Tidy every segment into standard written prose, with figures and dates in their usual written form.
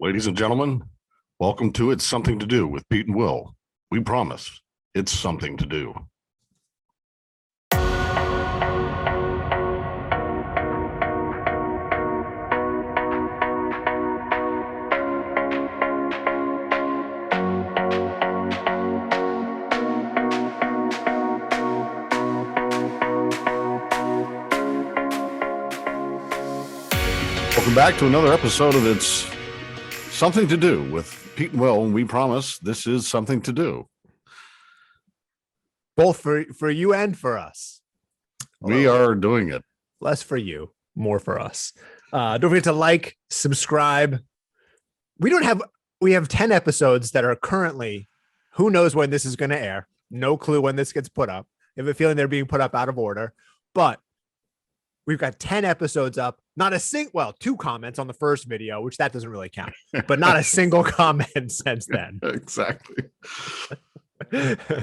Ladies and gentlemen, welcome to It's Something to Do with Pete and Will. We promise it's something to do. Welcome back to another episode of It's Something to Do with Pete and Will, and we promise this is something to do. Both for you and for us. We are doing it. Less for you, more for us. Don't forget to like, subscribe. We have 10 episodes that are currently, who knows when this is going to air. No clue when this gets put up. I have a feeling they're being put up out of order, but we've got 10 episodes up. Not a two comments on the first video, which that doesn't really count, but not a single comment since then. Exactly.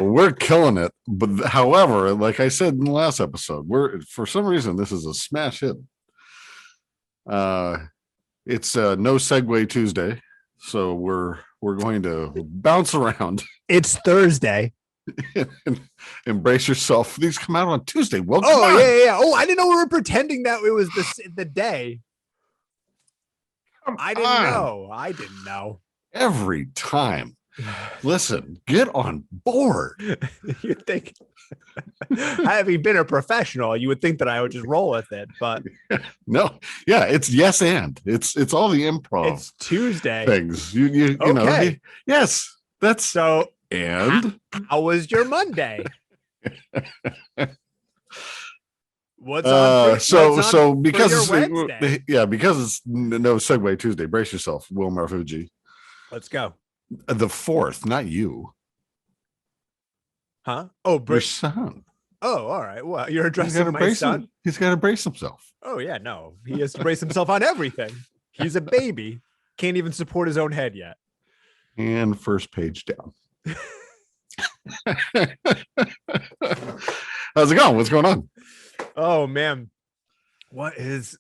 We're killing it. But however, like I said in the last episode, for some reason, this is a smash hit. It's No Segue Tuesday. So we're going to bounce around. It's Thursday. Embrace yourself. These come out on Tuesday. Well, yeah. Oh, I didn't know we were pretending that it was the day. I didn't know. Every time. Listen, get on board. You'd think, having been a professional, you would think that I would just roll with it, but no, yeah, it's yes and it's all the improv. It's Tuesday things. You okay. know. Yes, that's so. And how was your Monday? What's on? So because because it's No Segue Tuesday. Brace yourself, Will Marfuji. Let's go. The 4th, not you. Huh? Oh, your son. Oh, all right. Well, you're addressing my son. He's got to brace himself. Oh yeah, no, he has to brace himself on everything. He's a baby. Can't even support his own head yet. And first page down. How's it going? What's going on? Oh man, he's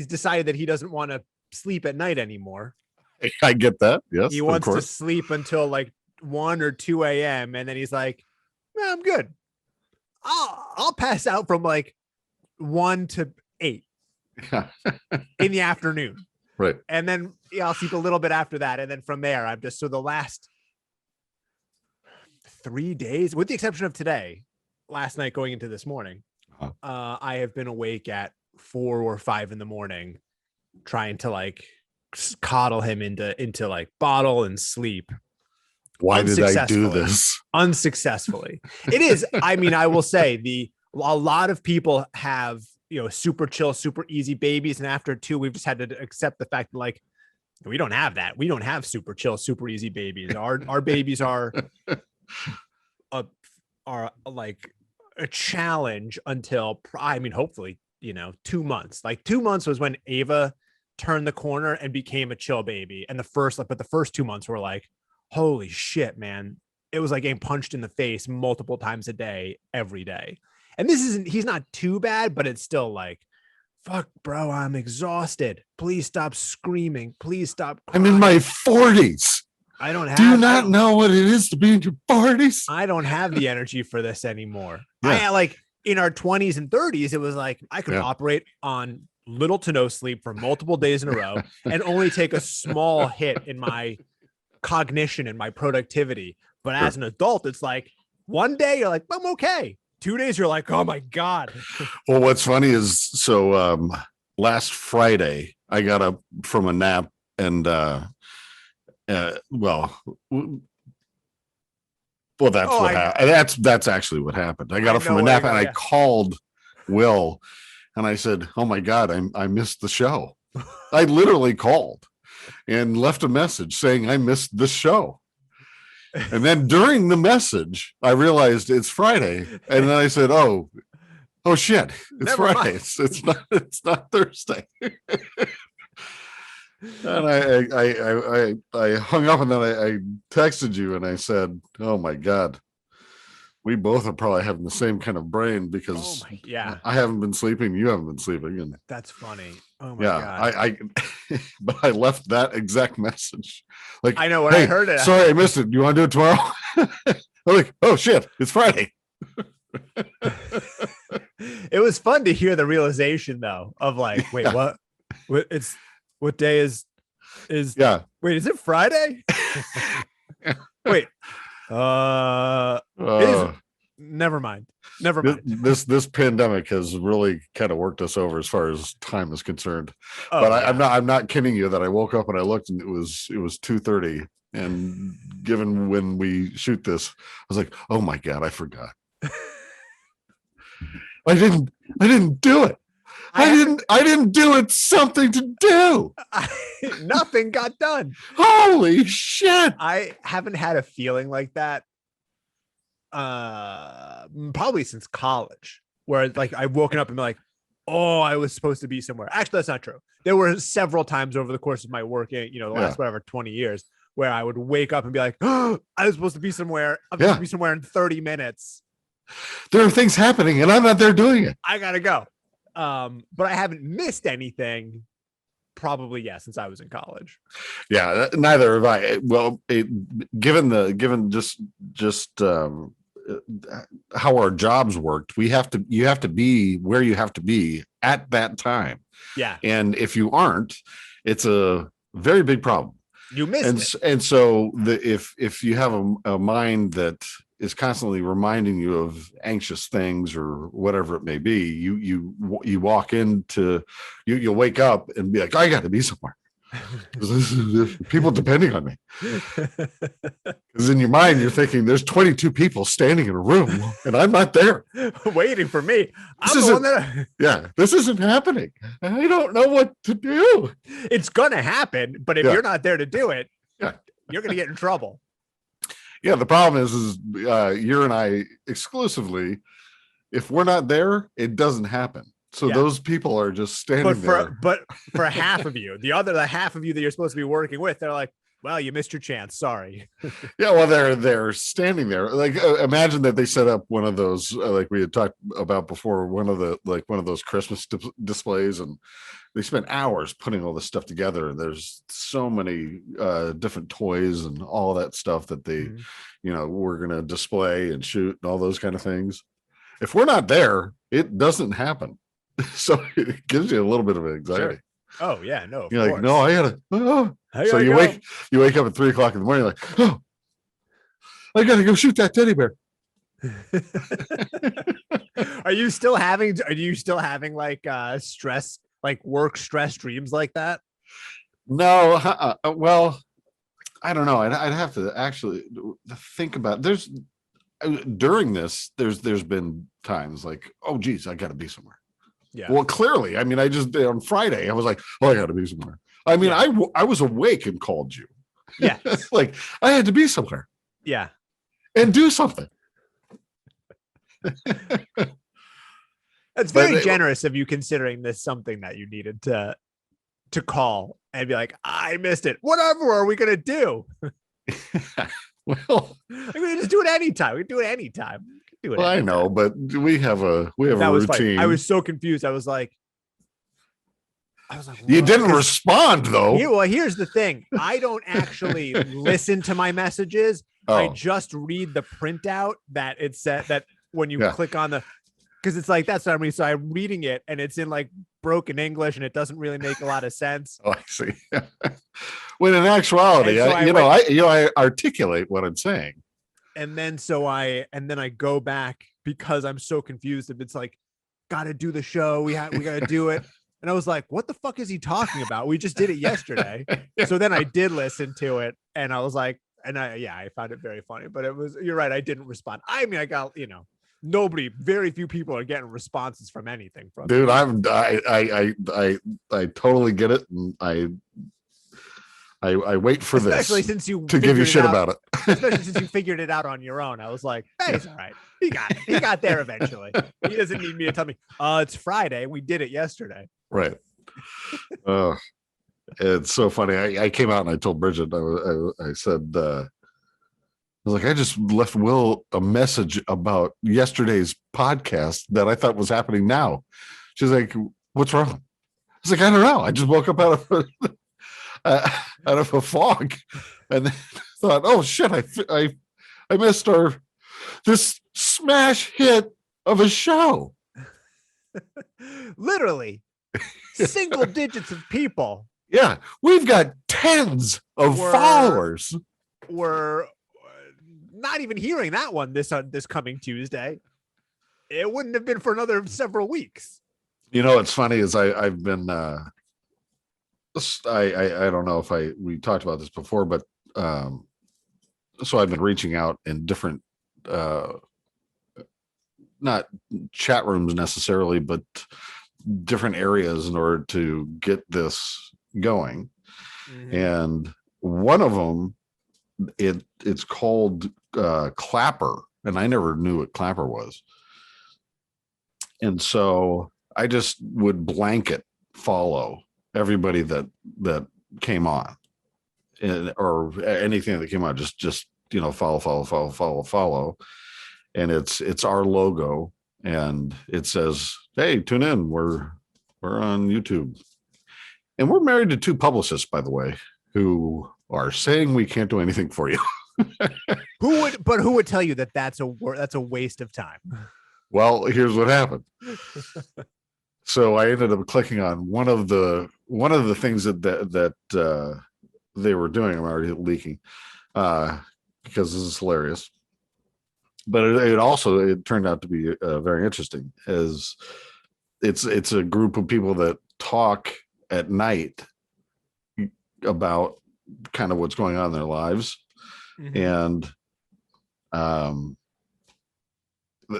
decided that he doesn't want to sleep at night anymore. I get that. Yes, he wants to sleep until like 1 or 2 a.m. and then he's like, "No, I'm good. I'll pass out from like 1 to 8 in the afternoon." Right. And then I'll sleep a little bit after that, and then from there, I'm just the last 3 days, with the exception of today, last night going into this morning, I have been awake at 4 or 5 in the morning, trying to like coddle him into like bottle and sleep. Why did I do this? Unsuccessfully. It is. I mean, I will say a lot of people have, super chill, super easy babies. And after 2, we've just had to accept the fact that like, we don't have that. We don't have super chill, super easy babies. Our babies are like a challenge until hopefully 2 months. Like 2 months was when Ava turned the corner and became a chill baby, and the first 2 months were like, holy shit, man. It was like getting punched in the face multiple times a day, every day. And he's not too bad, but it's still like, fuck, bro, I'm exhausted. Please stop screaming. Please stop crying. I'm in my 40s. Do you not know what it is to be in your 40s? I don't have the energy for this anymore. Yeah. Like in our 20s and 30s, it was like I could operate on little to no sleep for multiple days in a row and only take a small hit in my cognition and my productivity. But as an adult, it's like one day you're like, I'm okay. 2 days you're like, oh my God. Well, what's funny is last Friday I got up from a nap and that's what happened. That's actually what happened. I got up from a nap and I called Will and I said, oh my God, I missed the show. I literally called and left a message saying I missed the show. And then during the message, I realized it's Friday. And then I said, oh shit, it's Friday. It's not Thursday. And I hung up and then I texted you and I said, oh my God, we both are probably having the same kind of brain because I haven't been sleeping. You haven't been sleeping. And that's funny. Oh my God. I but I left that exact message. Like, I know when I heard it. Sorry, I missed it. You want to do it tomorrow? I'm like, oh shit, it's Friday. It was fun to hear the realization though of like, wait, what day is wait, is it Friday? Wait, never mind. This pandemic has really kind of worked us over as far as time is concerned. I'm not kidding you that I woke up and I looked and it was 2:30, and given when we shoot this, I was like, oh my God, I forgot. I didn't do it. I didn't do it. Something to do. Nothing got done. Holy shit. I haven't had a feeling like that probably since college, where like I've woken up and been like, oh, I was supposed to be somewhere. Actually, that's not true. There were several times over the course of my working, the last 20 years, where I would wake up and be like, oh, I was supposed to be somewhere. I'm supposed to be somewhere in 30 minutes. There are things happening and I'm not there doing it. I gotta go. But I haven't missed anything probably since I was in college. Yeah, neither have I. Well, given just how our jobs worked, you have to be where you have to be at that time. Yeah. And if you aren't, it's a very big problem. You missed it. And so if you have a mind that is constantly reminding you of anxious things or whatever it may be, you walk into, you'll wake up and be like, I got to be somewhere. People depending on me. Because in your mind, you're thinking there's 22 people standing in a room and I'm not there. Waiting for me. This isn't happening. I don't know what to do. It's going to happen, but if you're not there to do it, you're going to get in trouble. Yeah, the problem is you and I exclusively, if we're not there, it doesn't happen. So those people are just standing there. But for half of you, the half of you that you're supposed to be working with, they're like, well, you missed your chance. Sorry. Yeah, well, they're standing there. Like, imagine that they set up one of those, like we had talked about before, one of those Christmas displays, and they spent hours putting all this stuff together. And there's so many different toys and all that stuff that they, we're going to display and shoot and all those kind of things. If we're not there, it doesn't happen. So it gives you a little bit of anxiety. Sure. Oh yeah, no. You're like, no, I gotta. So you wake up at 3:00 in the morning, like, oh, I gotta go shoot that teddy bear. Are you still having like stress, like work stress dreams like that? No. Well, I don't know. I'd have to actually think about. During this, there's been times like, oh geez, I gotta be somewhere. Yeah. Well, clearly, I mean, I just on Friday, I was like, oh, I got to be somewhere. I mean, I was awake and called you. Yeah. Like I had to be somewhere. Yeah. And do something. That's very generous of you, considering this something that you needed to call and be like, I missed it. Whatever are we going to do? Well, I mean, just do it anytime. We can do it anytime. Well, I know, but we have a routine. Funny. I was so confused. I was like, you didn't respond though. Well, here's the thing. I don't actually listen to my messages. Oh. I just read the printout that it said that when you click on because it's like, that's what I'm reading. So I'm reading it and it's in like broken English and it doesn't really make a lot of sense. Oh, I see. When in actuality, I articulate what I'm saying. And then I go back because I'm so confused. If it's like, got to do the show, we got to do it. And I was like, what the fuck is he talking about? We just did it yesterday. So then I did listen to it and I was like, I found it very funny, but you're right. I didn't respond. I mean, I got, very few people are getting responses from anything from dude. I totally get it. And I wait for especially since you to give you shit about it. Especially since you figured it out on your own. I was like, hey, it's all right. He got it. He got there eventually. He doesn't need me to tell me, it's Friday. We did it yesterday. Right. It's so funny. I came out and I told Bridget, I said, was like, I just left Will a message about yesterday's podcast that I thought was happening now. She's like, what's wrong? I was like, I don't know. I just woke up out of a fog, and then thought, oh shit, I missed this smash hit of a show. Literally single digits of people. Yeah, we've got tens of followers. We're not even hearing that one this coming Tuesday. It wouldn't have been for another several weeks. You know, what's funny is I've been I don't know if we talked about this before, but so I've been reaching out in different not chat rooms necessarily, but different areas in order to get this going. Mm-hmm. And one of them, it's called Clapper, and I never knew what Clapper was. And so I just would blanket follow everybody that came on, or anything that came on. Just follow. And it's our logo, and it says, hey, tune in, we're on YouTube. And we're married to two publicists, by the way, who are saying we can't do anything for you. Who would tell you that that's a waste of time? Well, here's what happened. So I ended up clicking on one of the things that they were doing. I'm already leaking because this is hilarious. But it turned out to be very interesting, as it's a group of people that talk at night about kind of what's going on in their lives. Mm-hmm. And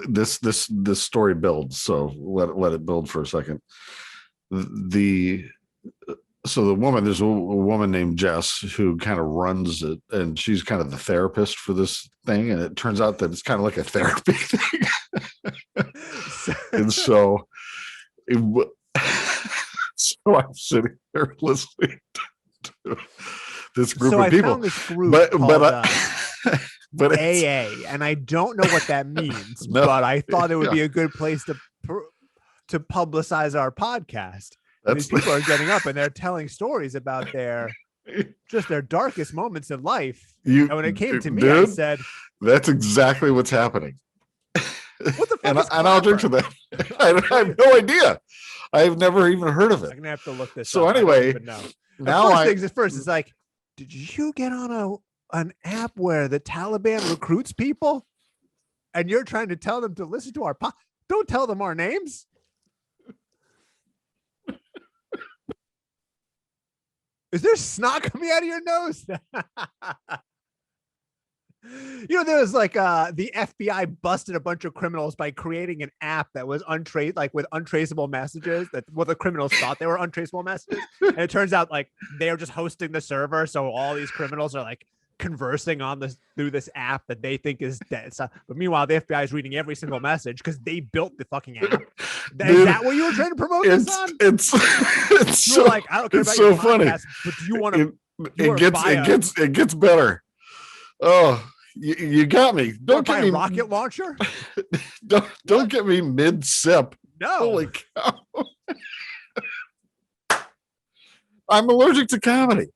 this story builds, so let it build for a second. So the woman, there's a woman named Jess who kind of runs it, and she's kind of the therapist for this thing. And it turns out that it's kind of like a therapy thing. And so I'm sitting there listening to this group of people. Found this group but AA, and I don't know what that means, but I thought it would be a good place to publicize our podcast. These people are getting up and they're telling stories about their darkest moments in life. And when it came to me, I said, that's exactly what's happening. What the fuck and I'll drink to that. I have no idea. I've never even heard of it. I'm gonna have to look this up. So anyway, first it's like, did you get on an app where the Taliban recruits people and you're trying to tell them to listen to our don't tell them our names? Is there snot coming out of your nose? There was like the FBI busted a bunch of criminals by creating an app that was with untraceable messages, that the criminals thought they were untraceable messages. And it turns out like they're just hosting the server. So all these criminals are like conversing through this app that they think is dead. So, but meanwhile, the FBI is reading every single message because they built the fucking app. Is that what you were trying to promote this on? It's so like, I don't care about so your funny. Podcast, but do you want to? It gets better. Oh, you got me. Don't get me rocket launcher. Don't get me mid sip. No. Holy cow. I'm allergic to comedy.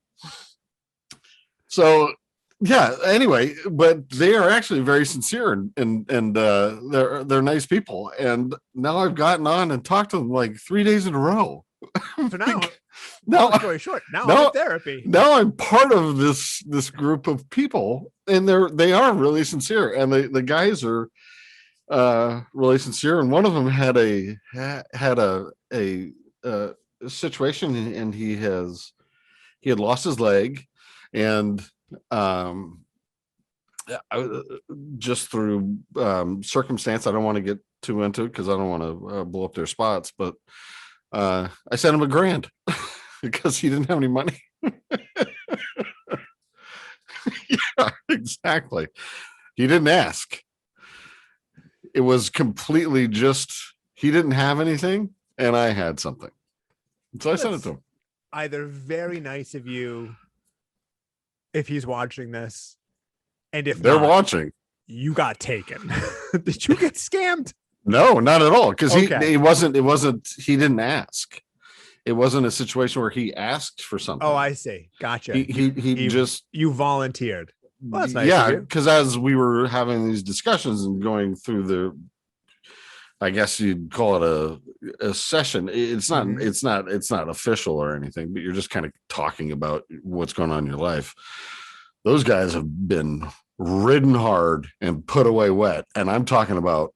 So yeah, anyway, but they are actually very sincere and they're nice people. And now I've gotten on and talked to them like 3 days in a row. So long story short, now I'm in therapy. Now I'm part of this group of people, and they are really sincere, and the guys are really sincere. And one of them had a situation, and he had lost his leg, and just through circumstance, I don't want to get too into it because I don't want to blow up their spots, but I sent him $1,000 because he didn't have any money. Yeah, exactly. He didn't ask. It was completely just, he didn't have anything and I had something. So I sent it to him. Either very nice of you, if he's watching this, And if they're not, watching, you got taken. Did you get scammed? No, not at all. Because Okay. he didn't ask. It wasn't a situation where he asked for something. Oh, I see. Gotcha. He just you volunteered. Well, that's nice yeah, of you. because as we were having these discussions and going through the, I guess you'd call it a session. It's not it's not official or anything, but you're just kind of talking about what's going on in your life. Those guys have been ridden hard and put away wet, and I'm talking about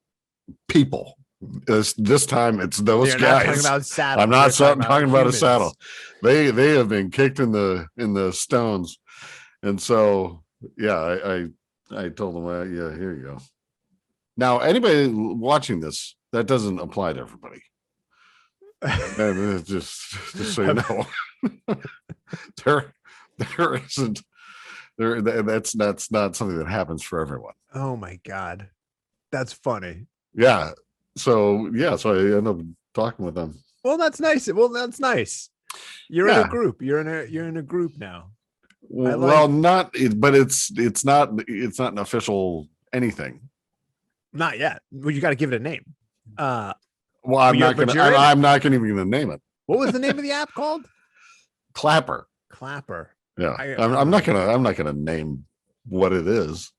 people. This time it's those guys. I'm not talking about a saddle. They have been kicked in the stones, and so yeah, I told them, well, yeah, here you go. Now, anybody watching this, that doesn't apply to everybody. just so you know, there isn't there. That's not something that happens for everyone. Oh my God, that's funny. Yeah. So I end up talking with them. Well, that's nice. You're in a group. You're in a group now. Well, but it's not an official anything. Not yet. Well, you got to give it a name. Well, I'm not even gonna name it. What was the name of the app called? Clapper. Yeah. I'm not gonna name what it is.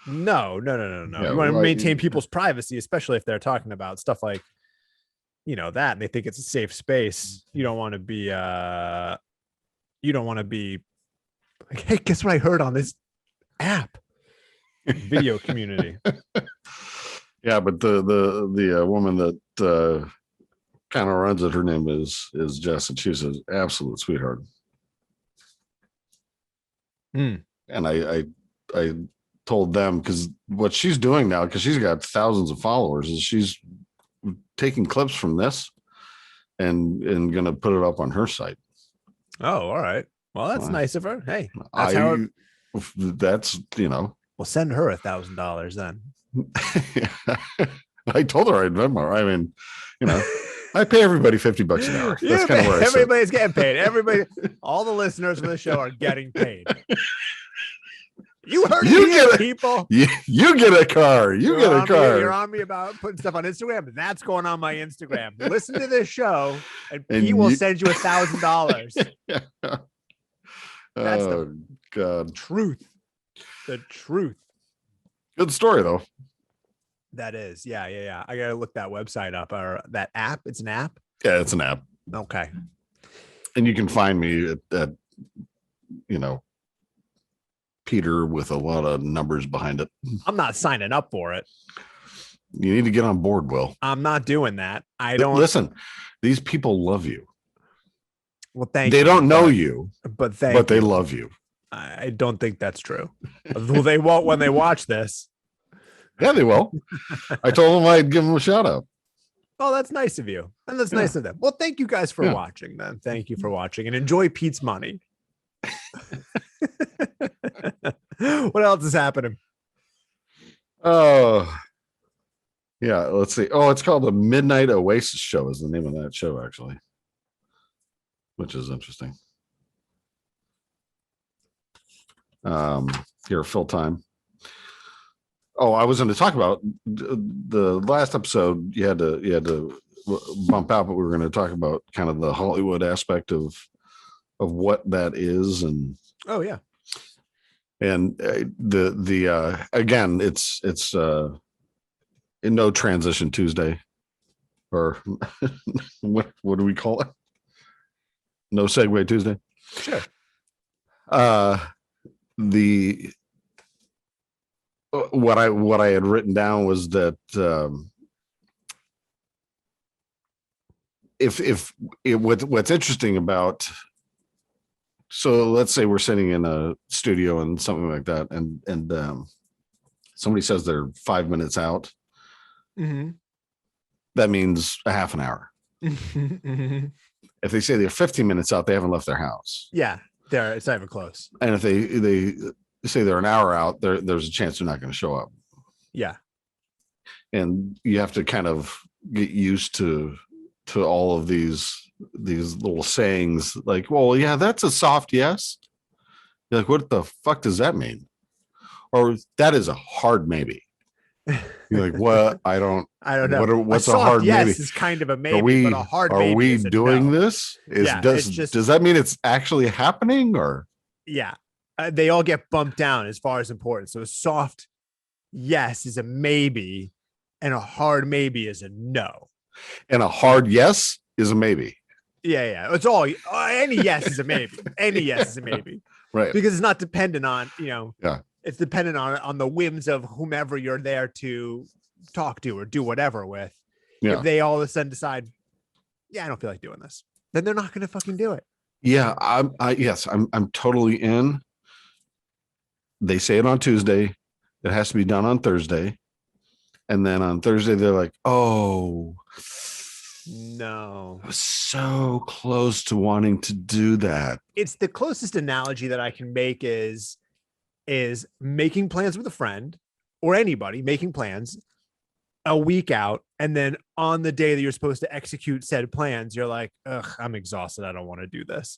No. Yeah, you want to maintain people's privacy, especially if they're talking about stuff like, that, and they think it's a safe space. You don't want to be like, hey, guess what I heard on this app? Video community. Yeah, but the woman that kind of runs it, her name is Jess, and she's an absolute sweetheart. And I told them, because what she's doing now, because she's got thousands of followers, is she's taking clips from this and gonna put it up on her site. Oh, all right. Well, that's nice of her. Hey, that's We'll send her $1,000 then. I told her I'd Venmo. I mean, I pay everybody $50 an hour. That's kind of where everybody's getting paid. Everybody, all the listeners of the show are getting paid. You heard it, people. You get a car. You're on me about putting stuff on Instagram. That's going on my Instagram. Listen to this show, and Pete will send you $1,000. That's God. Truth. The truth. Good story, though. That is. Yeah. I gotta look that website up, or that app. It's an app. Yeah, it's an app. Okay. And you can find me at Peter with a lot of numbers behind it. I'm not signing up for it. You need to get on board, Will. I'm not doing that. I don't listen. These people love you. Well, they don't know you, but they love you. I don't think that's true. Well, they won't when they watch this. Yeah, they will. I told them I'd give them a shout out. Oh, that's nice of you. And that's nice of them. Well, thank you guys for watching then. Thank you for watching, and enjoy Pete's money. What else is happening? Oh, yeah. Let's see. Oh, it's called the Midnight Oasis Show is the name of that show, actually, which is interesting. Here, fill time. Oh, I was going to talk about the last episode. You had to bump out, but we were going to talk about kind of the Hollywood aspect of what that is, and and the again, it's in No Transition Tuesday, or what do we call it? No Segue Tuesday. Sure. What I had written down was that what's interesting about, so let's say we're sitting in a studio and something like that, and somebody says they're 5 minutes out. Mm-hmm. That means a half an hour. Mm-hmm. If they say they're 15 minutes out, they haven't left their house. Yeah, it's not even close. And if they say they're an hour out, there's a chance they're not going to show up. Yeah. And you have to kind of get used to all of these little sayings like, well, yeah, that's a soft yes. You're like, what the fuck does that mean? or that is a hard maybe. You're like, what? I don't know. What's a a hard yes maybe? is kind of a maybe, but a hard are maybe we is a doing no. this? It's Does that mean it's actually happening, or? Yeah, they all get bumped down as far as importance. So a soft yes is a maybe, and a hard maybe is a no. And a hard yes is a maybe. Yeah. It's all any yes is a maybe. Any yes is a maybe. Right. Because it's not dependent on, Yeah. It's dependent on the whims of whomever you're there to talk to or do whatever with. Yeah. If they all of a sudden decide, yeah, I don't feel like doing this, then they're not going to fucking do it. Yeah. I'm totally in. They say it on Tuesday. It has to be done on Thursday. And then on Thursday, they're like, oh, no, I was so close to wanting to do that. It's the closest analogy that I can make is making plans with a friend or anybody making plans a week out. And then on the day that you're supposed to execute said plans, you're like, ugh, I'm exhausted. I don't want to do this.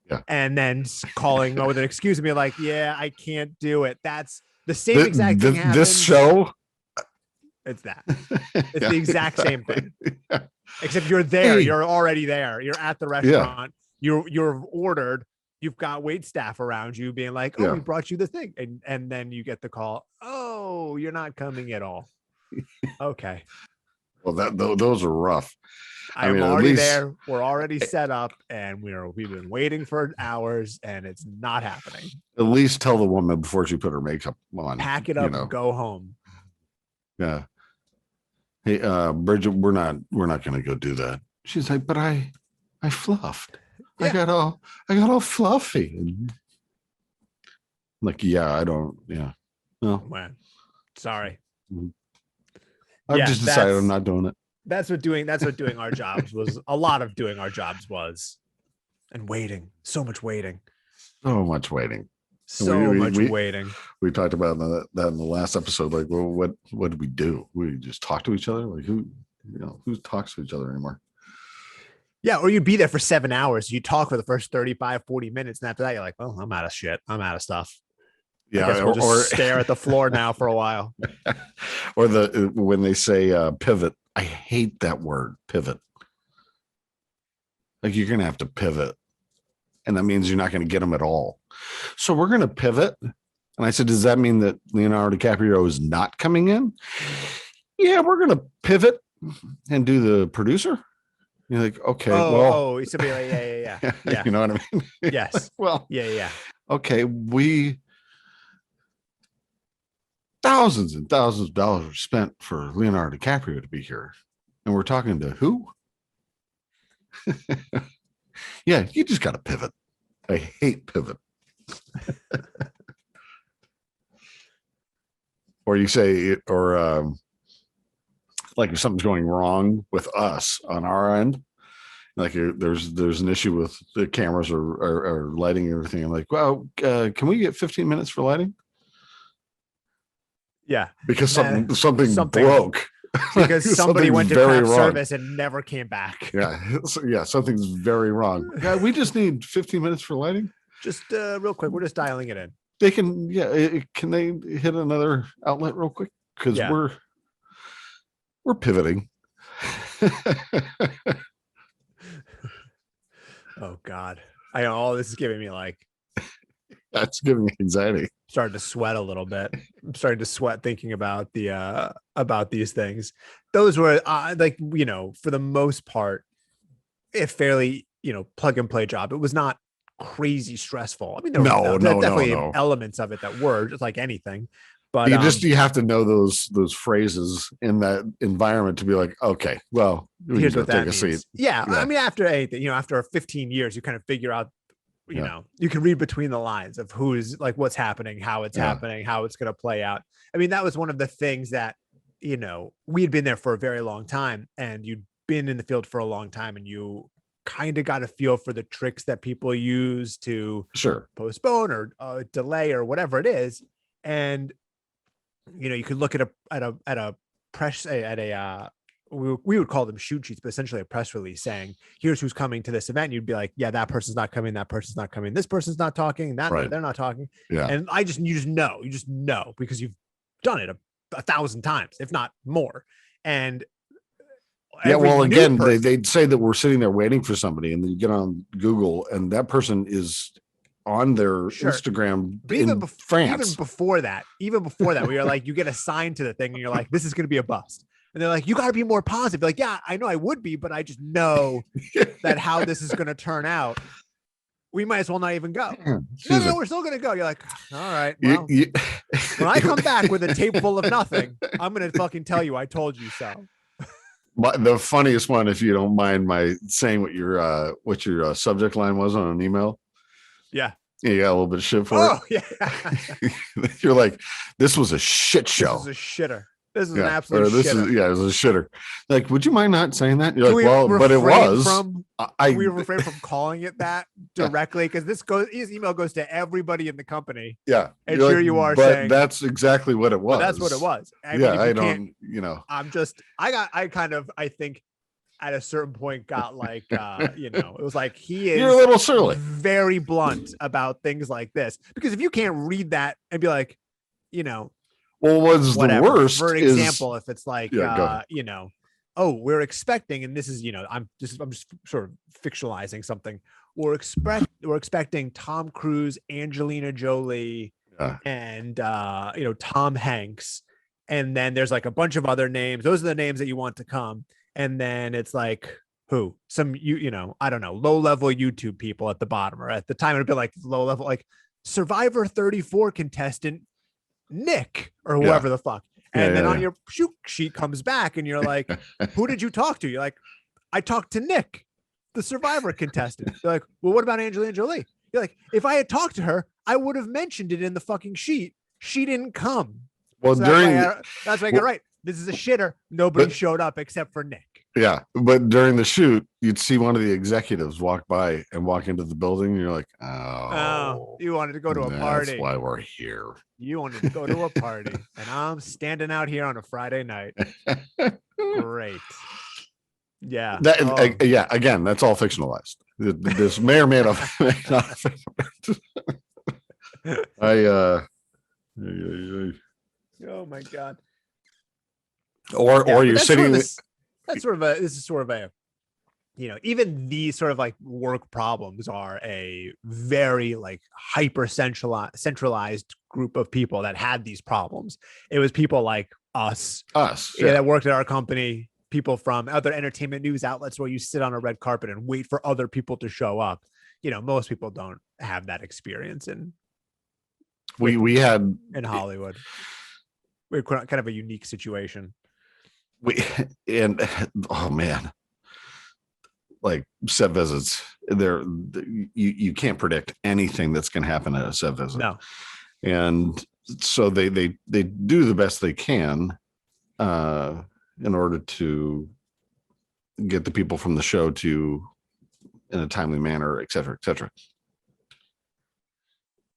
Yeah. And then calling with an excuse and be like, yeah, I can't do it. That's the same exact thing happens. This show. It's that. It's the exact same thing. Yeah. Except you're there. Hey. You're already there. You're at the restaurant. Yeah. You're ordered. You've got wait staff around you being like, oh, we brought you the thing. And then you get the call. Oh, you're not coming at all. Okay. Well, those are rough. I'm already there. We're already set up, and we've been waiting for hours, and it's not happening. At least tell the woman before she put her makeup on. Pack it up and go home. Yeah. Hey, Bridget, we're not going to go do that. She's like, but I fluffed. Yeah. I got all fluffy. And like, yeah, I don't. Yeah. No. Man, sorry. I've just decided I'm not doing it. That's what doing our jobs was. A lot of doing our jobs was, and waiting. So much waiting. So much waiting. Waiting. We talked about that in the last episode. Like, well, what did we do? We just talk to each other. Like, who talks to each other anymore? Yeah, or you'd be there for 7 hours. You talk for the first 35, 40 minutes, and after that, you're like, well, I'm out of shit. I'm out of stuff. Yeah, we'll just stare at the floor now for a while. Or when they say pivot, I hate that word, pivot. Like, you're gonna have to pivot, and that means you're not going to get them at all. So we're going to pivot. And I said, does that mean that Leonardo DiCaprio is not coming in? Yeah, we're going to pivot and do the producer. You're like, okay, well, somebody like, yeah. You know what I mean? Yes. Well, yeah. Okay, we thousands and thousands of dollars were spent for Leonardo DiCaprio to be here, and we're talking to who? Yeah, you just got to pivot. I hate pivot. Or you say, or like if something's going wrong with us on our end, like there's an issue with the cameras or lighting and everything. I'm like, well, can we get 15 minutes for lighting? Yeah, because something broke. Because somebody went to craft service and never came back. Yeah, something's very wrong. We just need 15 minutes for lighting. Just real quick, we're just dialing it in. They can, can they hit another outlet real quick? Because we're pivoting. Oh God, I know all this is giving me like. That's giving me anxiety. Starting to sweat a little bit. I'm starting to sweat thinking about about these things. Those were like, for the most part, a fairly, plug and play job. It was not crazy stressful. I mean, there were definitely elements of it that were just like anything. But you have to know those phrases in that environment to be like, okay, well, here's what that means. Yeah, I mean, after anything, after 15 years, you kind of figure out. You can read between the lines of who's like what's happening, how it's happening, how it's going to play out. I mean, that was one of the things that, we had been there for a very long time, and you'd been in the field for a long time, and you kind of got a feel for the tricks that people use to postpone or delay or whatever it is. And, you could look at a we would call them shoot sheets, but essentially a press release saying, here's who's coming to this event. And you'd be like, yeah, that person's not coming. That person's not coming. This person's not talking. They're not talking. Yeah. And you just know because you've done it a 1,000 times, if not more. And well, again, they'd say that we're sitting there waiting for somebody, and then you get on Google and that person is on their Instagram in France. Even before that, we are like, you get assigned to the thing and you're like, this is going to be a bust. And they're like, you got to be more positive. Like, yeah, I know I would be, but I just know that how this is going to turn out. We might as well not even go. No, we're still going to go. You're like, all right. Well, when I come back with a tape full of nothing, I'm going to fucking tell you I told you so. But the funniest one, if you don't mind my saying what your subject line was on an email. Yeah. You got a little bit of shit for it. Yeah. You're like, this was a shit show. This is a shitter. This is an absolute shitter. It was a shitter. Like, would you mind not saying that? You're like, well, but it was. We refrain from calling it that directly because this email goes to everybody in the company. Yeah. And here you are saying. That's exactly what it was. That's what it was. I think at a certain point got like, it was like you're a little surly, very blunt about things like this. Because if you can't read that and be like, well, what's whatever. The worst? For example, if it's like, oh, we're expecting, and this is, I'm just sort of fictionalizing something. We're expecting Tom Cruise, Angelina Jolie, and Tom Hanks, and then there's like a bunch of other names. Those are the names that you want to come, and then it's like who? Some I don't know, low level YouTube people at the bottom, or at the time it'd be like low level, like Survivor 34 contestant Nick or whoever the fuck. And then on your shoot sheet comes back and you're like, who did you talk to? You're like, I talked to Nick, the Survivor contestant. You're like, well, what about Angelina Jolie? You're like, if I had talked to her, I would have mentioned it in the fucking sheet. She didn't come. Well, so that's why I got right. This is a shitter. Nobody showed up except for Nick. Yeah, but during the shoot, you'd see one of the executives walk by and walk into the building, and you're like, "Oh, you wanted to go to a party. That's why we're here. You wanted to go to a party, and I'm standing out here on a Friday night. Great, yeah, Again, that's all fictionalized. This may or may not. Oh my god. Or you're sitting. This is sort of a, even these sort of like work problems are a very like hyper centralized group of people that had these problems. It was people like us that worked at our company, people from other entertainment news outlets where you sit on a red carpet and wait for other people to show up. Most people don't have that experience we had in Hollywood. We're kind of a unique situation. Oh man, like set visits, you can't predict anything that's going to happen at a set visit. No. And so they do the best they can in order to get the people from the show to in a timely manner, et cetera, et cetera.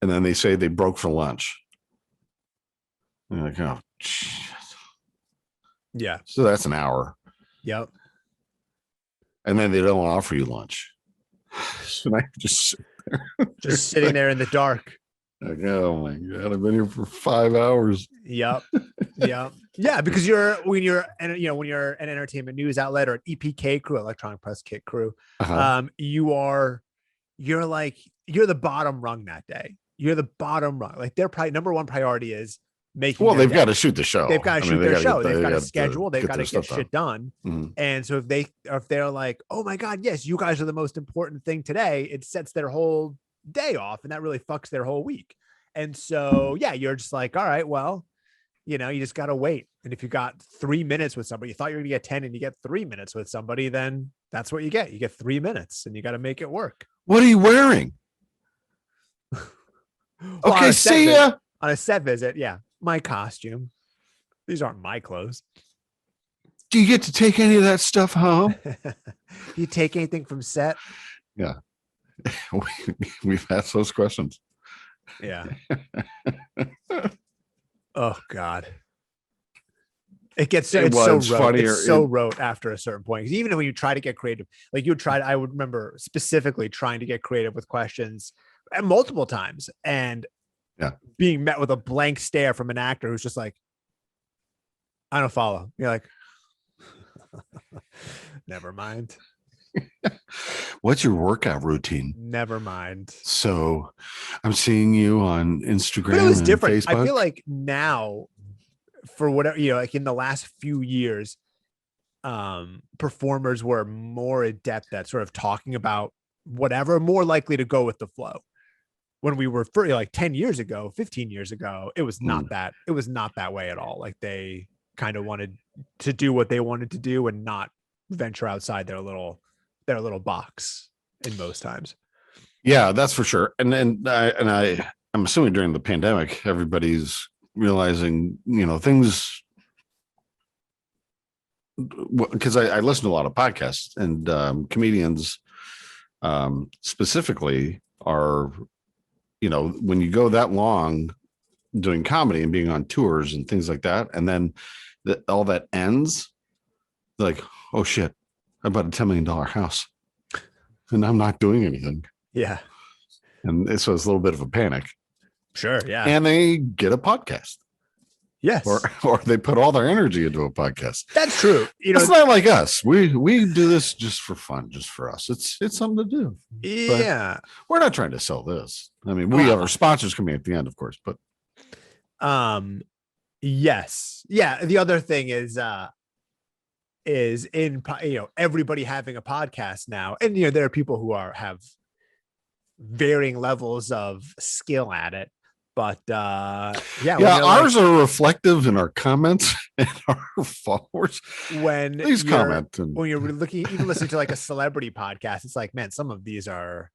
And then they say they broke for lunch. And you're like, oh shit. Yeah. So that's an hour. Yep. And then they don't offer you lunch. So I just sitting there in the dark. Like, oh my god, I've been here for 5 hours. Yep. Yeah. Yeah, because when you're an entertainment news outlet or an EPK crew, electronic press kit crew, you're the bottom rung that day. You're the bottom rung. Like their number one priority is making. Well, they've got to shoot the show. They've got to shoot their show. They've got to schedule. They've got to get shit done. Mm-hmm. And so if they're like, oh my god, yes, you guys are the most important thing today, it sets their whole day off, and that really fucks their whole week. And so you're just like, all right, well, you just got to wait. And if you got 3 minutes with somebody, you thought you were gonna get 10, and you get 3 minutes with somebody, then that's what you get. You get 3 minutes, and you got to make it work. What are you wearing? Well, okay, see ya. On a set visit, yeah. My costume. These aren't my clothes. Do you get to take any of that stuff home? You take anything from set? Yeah. We've asked those questions. Yeah. Oh God. It's so rote. Funnier. It's so rote after a certain point. Because even when you try to get creative, like you tried, I would remember specifically trying to get creative with questions multiple times and being met with a blank stare from an actor who's just like, I don't follow. You're like, never mind. What's your workout routine? Never mind. So I'm seeing you on Instagram. But it was different. Facebook. I feel like now, for whatever, like in the last few years, performers were more adept at sort of talking about whatever, more likely to go with the flow. When we were like 10 years ago, 15 years ago, it was not that. It was not that way at all. Like they kind of wanted to do what they wanted to do and not venture outside their little box in most times. Yeah, that's for sure. And I'm assuming during the pandemic, everybody's realizing, things, because I listen to a lot of podcasts, and comedians specifically are, when you go that long doing comedy and being on tours and things like that, and then all that ends, like, oh shit, I bought a $10 million house and I'm not doing anything. Yeah. And so it's a little bit of a panic. Sure. Yeah. And they get a podcast. Yes. Or they put all their energy into a podcast. That's true. It's not like us. We do this just for fun, just for us. It's something to do. Yeah. But we're not trying to sell this. I mean, we have our sponsors coming at the end, of course, but yes. Yeah. The other thing is in, everybody having a podcast now, and, there are people who have varying levels of skill at it. But ours are reflective in our comments and our followers. When please comment. When you're even listening to like a celebrity podcast, it's like, man, some of these are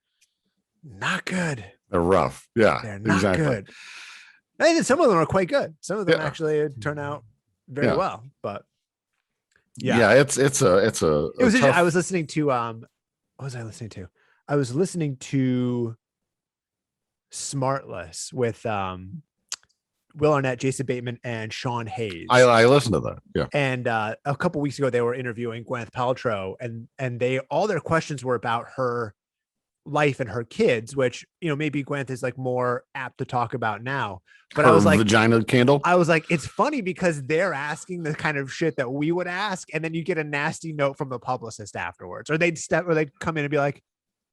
not good. They're rough. Yeah, they're not good. And some of them are quite good. Some of them actually turn out very well. But it's I was listening to what was I listening to? I was listening to Smartless with Will Arnett, Jason Bateman, and Sean Hayes. I listened to that. Yeah. And a couple weeks ago, they were interviewing Gwyneth Paltrow, and all their questions were about her life and her kids, which, maybe Gwyneth is like more apt to talk about now. But I was like, vagina candle. I was like, it's funny because they're asking the kind of shit that we would ask, and then you get a nasty note from the publicist afterwards, or they'd come in and be like,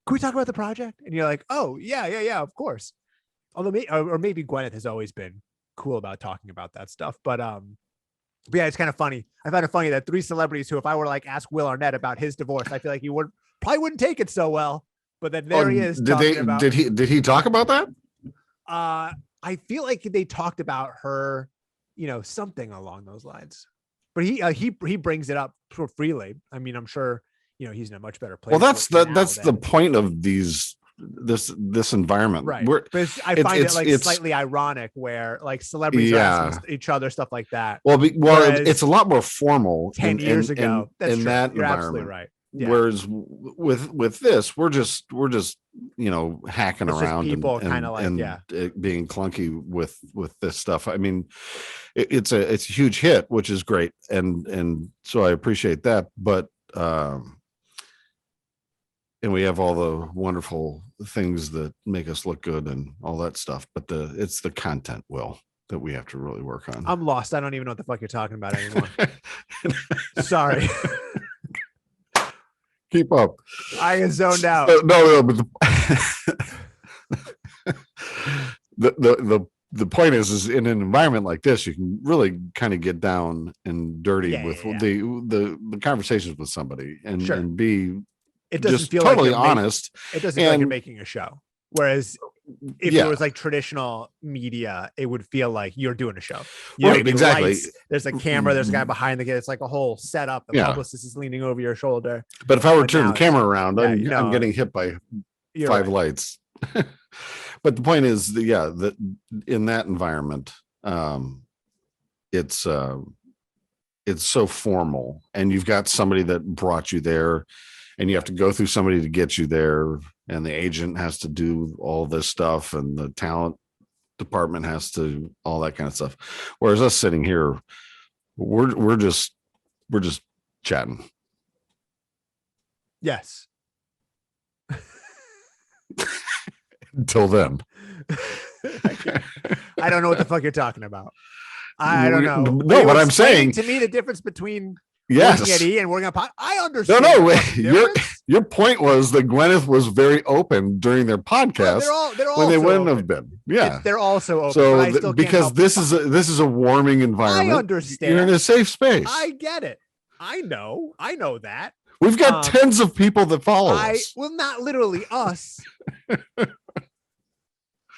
can we talk about the project? And you're like, oh yeah, of course. Although or maybe Gwyneth has always been cool about talking about that stuff. But yeah, it's kind of funny. I found it funny that three celebrities who, if I were to like ask Will Arnett about his divorce, I feel like he probably wouldn't take it so well. But then there he is. Did he talk about that? I feel like they talked about her, something along those lines. But he brings it up freely. I mean, I'm sure, he's in a much better place. Well, that's the point of this environment, right? But I find it slightly ironic where like celebrities are asking each other stuff like that. Well, it's a lot more formal 10 years ago. That's in true. that You're environment, absolutely right. Yeah. Whereas with this, we're just hacking around, people kind of being clunky with this stuff. I mean, it's a huge hit, which is great, and so I appreciate that. But and we have all the wonderful things that make us look good and all that stuff. But it's the content, Will, that we have to really work on. I'm lost. I don't even know what the fuck you're talking about anymore. Sorry. Keep up. I get zoned out. No, but the point is in an environment like this, you can really kind of get down and dirty with the conversations with somebody and be it doesn't just feel totally like honest. It doesn't feel like you're making a show. Whereas if it was like traditional media, it would feel like you're doing a show. Right, exactly. Lights, there's a camera, there's a guy behind the kid. It's like a whole setup. The publicist is leaning over your shoulder. But if I were to turn the camera around, I'm getting hit by five lights. But the point is, that in that environment, it's so formal, and you've got somebody that brought you there, and you have to go through somebody to get you there, and the agent has to do all this stuff, and the talent department has to all that kind of stuff. Whereas us sitting here, We're just chatting. Yes. Until then. I don't know what the fuck you're talking about. I don't know. No, but I'm saying to me the difference between yes. working at E and working at Pod. I understand. Your point was that Gwyneth was very open during their podcast when they wouldn't have been. Yeah, they're also open. So but I still because this is a warming environment. I understand. You're in a safe space. I get it. I know that. We've got tens of people that follow us. Well, not literally us.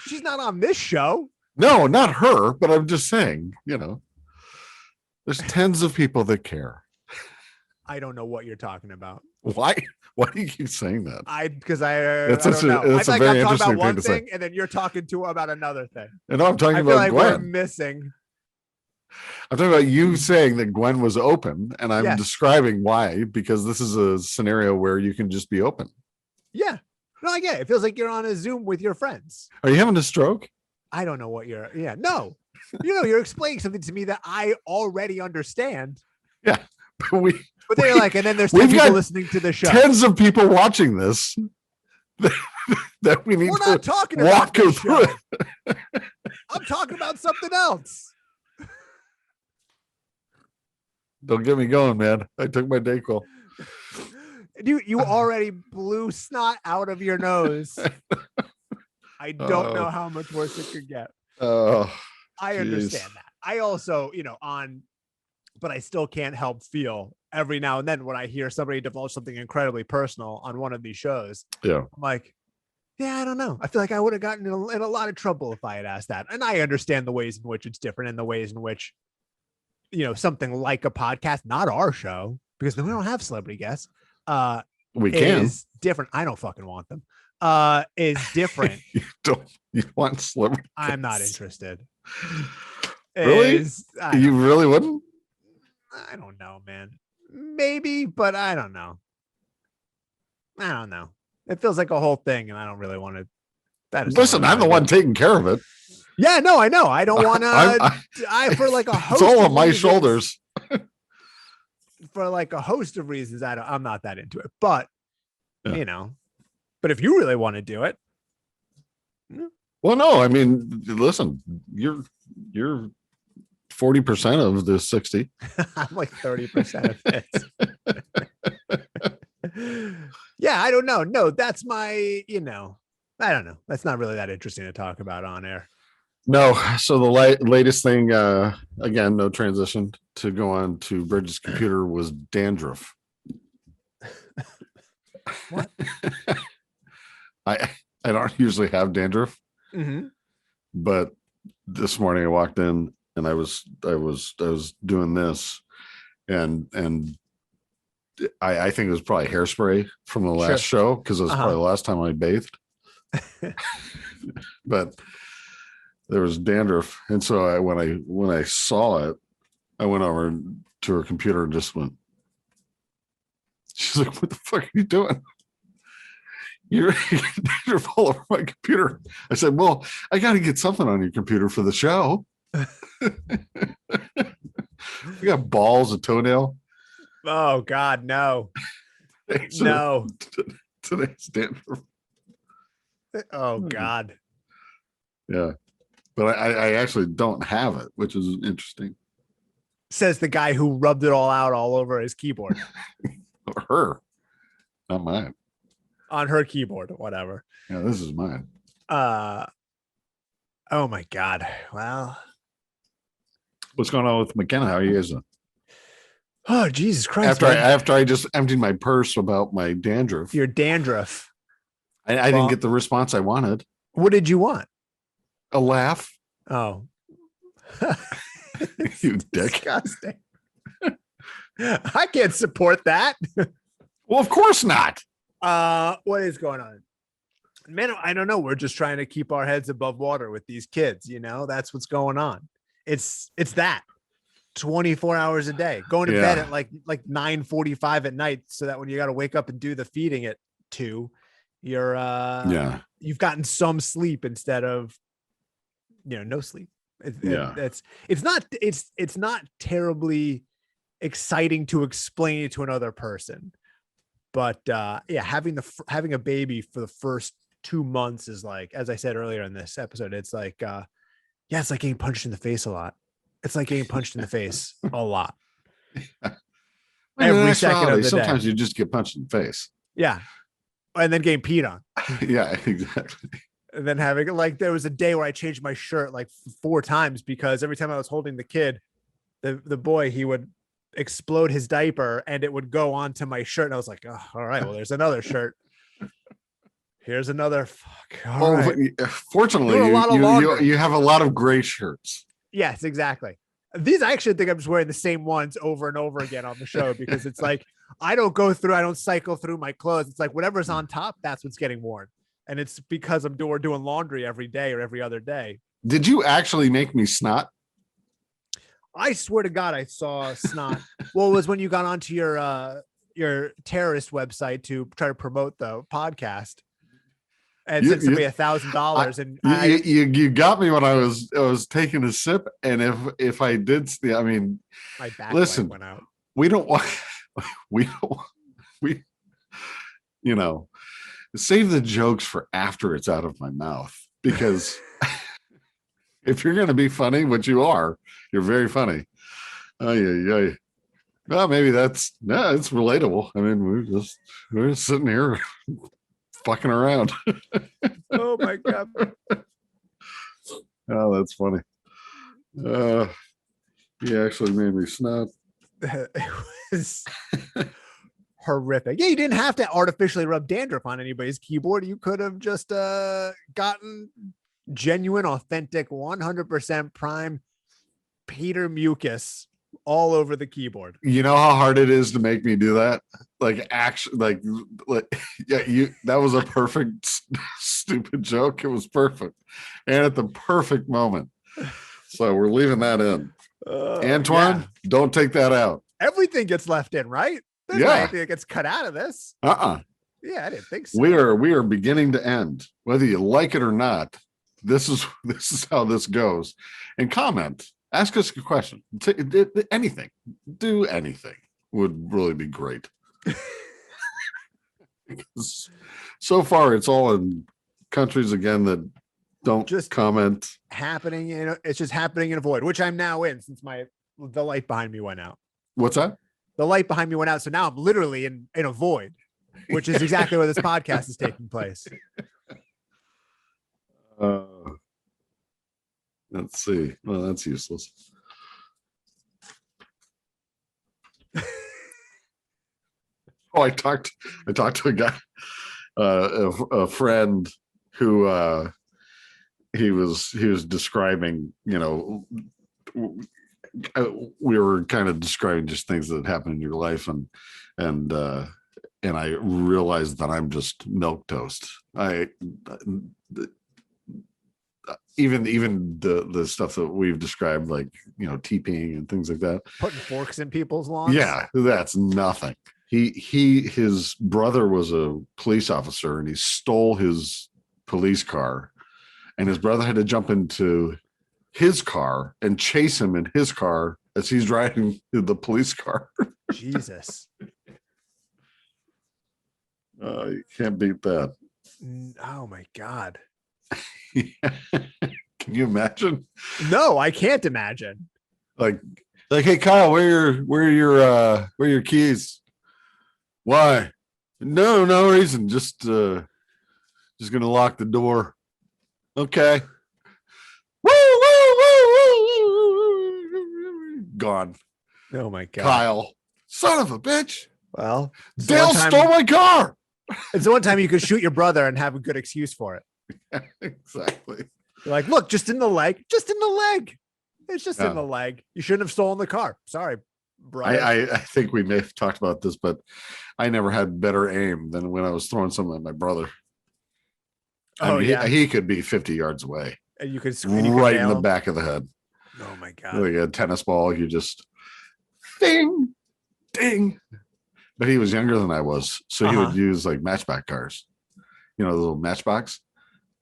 She's not on this show. No, not her, but I'm just saying, there's tens of people that care. I don't know what you're talking about. Why do you keep saying that? Because that's I don't know. That's a very interesting thing to say. And then you're talking about another thing. And I'm talking about like Gwen. We're missing. I'm talking about you saying that Gwen was open, and I'm describing why, because this is a scenario where you can just be open. Yeah. No, I get it. It feels like you're on a Zoom with your friends. Are you having a stroke? I don't know what no. You're explaining something to me that I already understand. Yeah. But they're like, and then there's 10 people listening to the show. Tens of people watching this that we need We're to not talking walk about through it. I'm talking about something else. Don't get me going, man. I took my Dayquil. You already blew snot out of your nose. I don't know how much worse it could get. I understand that. I also, but I still can't help feel every now and then when I hear somebody divulge something incredibly personal on one of these shows. Yeah. I'm like, yeah, I don't know. I feel like I would have gotten in a lot of trouble if I had asked that. And I understand the ways in which it's different and the ways in which, something like a podcast, not our show, because then we don't have celebrity guests. We can. Is different. I don't fucking want them. Is different. You want celebrity? I'm not interested. Really? You really wouldn't? I don't know, man. Maybe, but I don't know. It feels like a whole thing, and I don't really want to. Listen, I'm the one taking care of it. Yeah, no, I know. I don't want to. I for like a host. It's all on my shoulders. For like a host of reasons, I'm not that into it. But but if you really want to do it, well, no. I mean, listen, you're 40% of the 60. I'm like 30% of it. Yeah, I don't know. No, that's my. I don't know. That's not really that interesting to talk about on air. No. So the latest thing, again, no transition to go on to Bridget's computer, was dandruff. What? I don't usually have dandruff, but this morning I walked in and I was doing this, and I think it was probably hairspray from the last show, because it was probably the last time I bathed. But there was dandruff, and so when I saw it, I went over to her computer and just went. She's like, "What the fuck are you doing? You're dandruff all over my computer." I said, "Well, I got to get something on your computer for the show." You got balls, a toenail. Oh God, no. No. Today's dandruff. Oh God. Yeah. But I actually don't have it, which is interesting. Says the guy who rubbed it all over his keyboard. Her, not mine. On her keyboard, whatever. Yeah, this is mine. Oh my God. Well, what's going on with McKenna? How are you guys doing? Oh, Jesus Christ. After I just emptied my purse about my dandruff. Your dandruff. I didn't get the response I wanted. What did you want? A laugh. Oh. You dick. Disgusting. I can't support that. Well, of course not. What is going on? Man, I don't know. We're just trying to keep our heads above water with these kids. That's what's going on. It's that 24 hours a day, going to bed at like 9:45 at night, so that when you got to wake up and do the feeding at 2, you're you've gotten some sleep instead of no sleep. It's not terribly exciting to explain it to another person, but having a baby for the first 2 months is like, as I said earlier in this episode, it's like it's like getting punched in the face a lot. It's like getting punched in the face a lot. Every second of the sometimes day. you just get punched in the face. Yeah. And then getting peed on. Yeah, exactly. And then having, like, there was a day where I changed my shirt like 4 times because every time I was holding the kid, the boy, he would explode his diaper and it would go onto my shirt. And I was like, oh, all right, well, there's another shirt. Here's another. Fuck. All right. Fortunately, you have a lot of gray shirts. Yes, exactly. These, I actually think I'm just wearing the same ones over and over again on the show because it's like, I don't cycle through my clothes. It's like whatever's on top, that's what's getting worn. And it's because I'm doing laundry every day or every other day. Did you actually make me snot? I swear to God, I saw snot. Well, it was when you got onto your terrorist website to try to promote the podcast. And sent somebody $1,000, and you got me when I was taking a sip, and if I did, I mean, my back went out. We save the jokes for after it's out of my mouth, because if you're gonna be funny, which you're very funny. Well, maybe it's relatable. I mean, we're just sitting here fucking around. Oh my God. Oh, that's funny. He actually made me snot. It was horrific. Yeah, you didn't have to artificially rub dandruff on anybody's keyboard. You could have just gotten genuine, authentic, 100% prime Peter mucus all over the keyboard. You know how hard it is to make me do that? Like, actually, that was a perfect stupid joke. It was perfect, and at the perfect moment. So we're leaving that in. Antoine, don't take that out. Everything gets left in, right? There's not anything that gets cut out of this. Yeah, I didn't think so. We are beginning to end, whether you like it or not. This is how this goes. And comment. Ask us a question. Anything. Do anything would really be great. So far, it's all in countries, again, that don't just comment. It's just happening in a void, which I'm now in since the light behind me went out. What's that? The light behind me went out. So now I'm literally in a void, which is exactly where this podcast is taking place. Let's see. Well, that's useless. I talked to a guy, a friend who he was describing, we were kind of describing just things that happen in your life, and I realized that I'm just milquetoast. Even the stuff that we've described, like, TPing and things like that, putting forks in people's lawns. Yeah, that's nothing. His brother was a police officer, and he stole his police car, and his brother had to jump into his car and chase him in his car as he's driving the police car. Jesus. You can't beat that. Oh my God. Can you imagine? No, I can't imagine. Like, hey Kyle, where are your keys? Why? No reason. Just gonna lock the door. Okay. Gone. Oh my God. Kyle, son of a bitch. Well, Dale stole my car. It's the one time you could shoot your brother and have a good excuse for it. Yeah, exactly. You're like, look, just in the leg. It's just in the leg. You shouldn't have stolen the car. Sorry, brother. I think we may have talked about this, but I never had better aim than when I was throwing something at my brother. He could be 50 yards away. And you could right in the back of the head. Oh my God. Like a tennis ball, you just ding, ding. But he was younger than I was, so he would use like matchback cars. The little matchbox.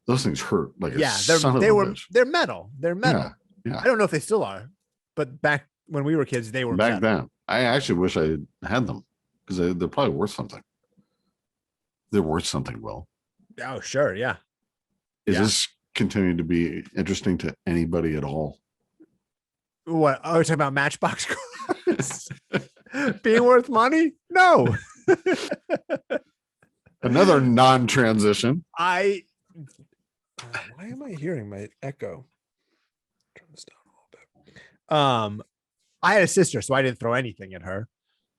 Those things hurt like a son of a bitch. They're metal. They're metal. Yeah. I don't know if they still are, but back when we were kids, they were back then. I actually wish I had them because they're probably worth something. They're worth something, Will. Oh, sure. Yeah. Is this continuing to be interesting to anybody at all? What? Oh, you're talking about Matchbox cars being worth money? No. Another non-transition. Why am I hearing my echo? Turn this down a little bit. I had a sister, so I didn't throw anything at her.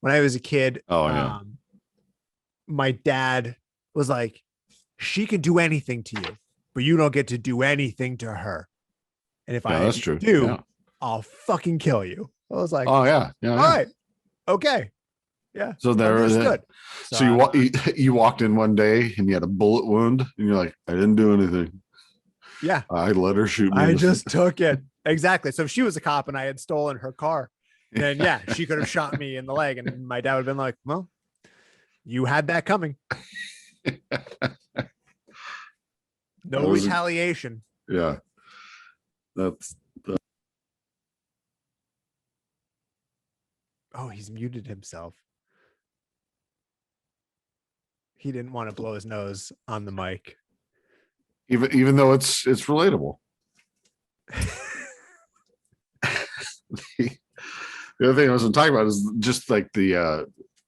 When I was a kid, my dad was like, she can do anything to you, but you don't get to do anything to her. And if that's true. I'll fucking kill you. I was like, oh yeah. All right. Okay. Yeah. So there understood. So you walked in one day and you had a bullet wound and you're like, I didn't do anything. Yeah. I let her shoot me. I just took it. Exactly. So if she was a cop and I had stolen her car, then she could have shot me in the leg. And my dad would have been like, well, you had that coming. No retaliation. Yeah. That's Oh, he's muted himself. He didn't want to blow his nose on the mic. Even though it's relatable. The other thing I was talking about is just like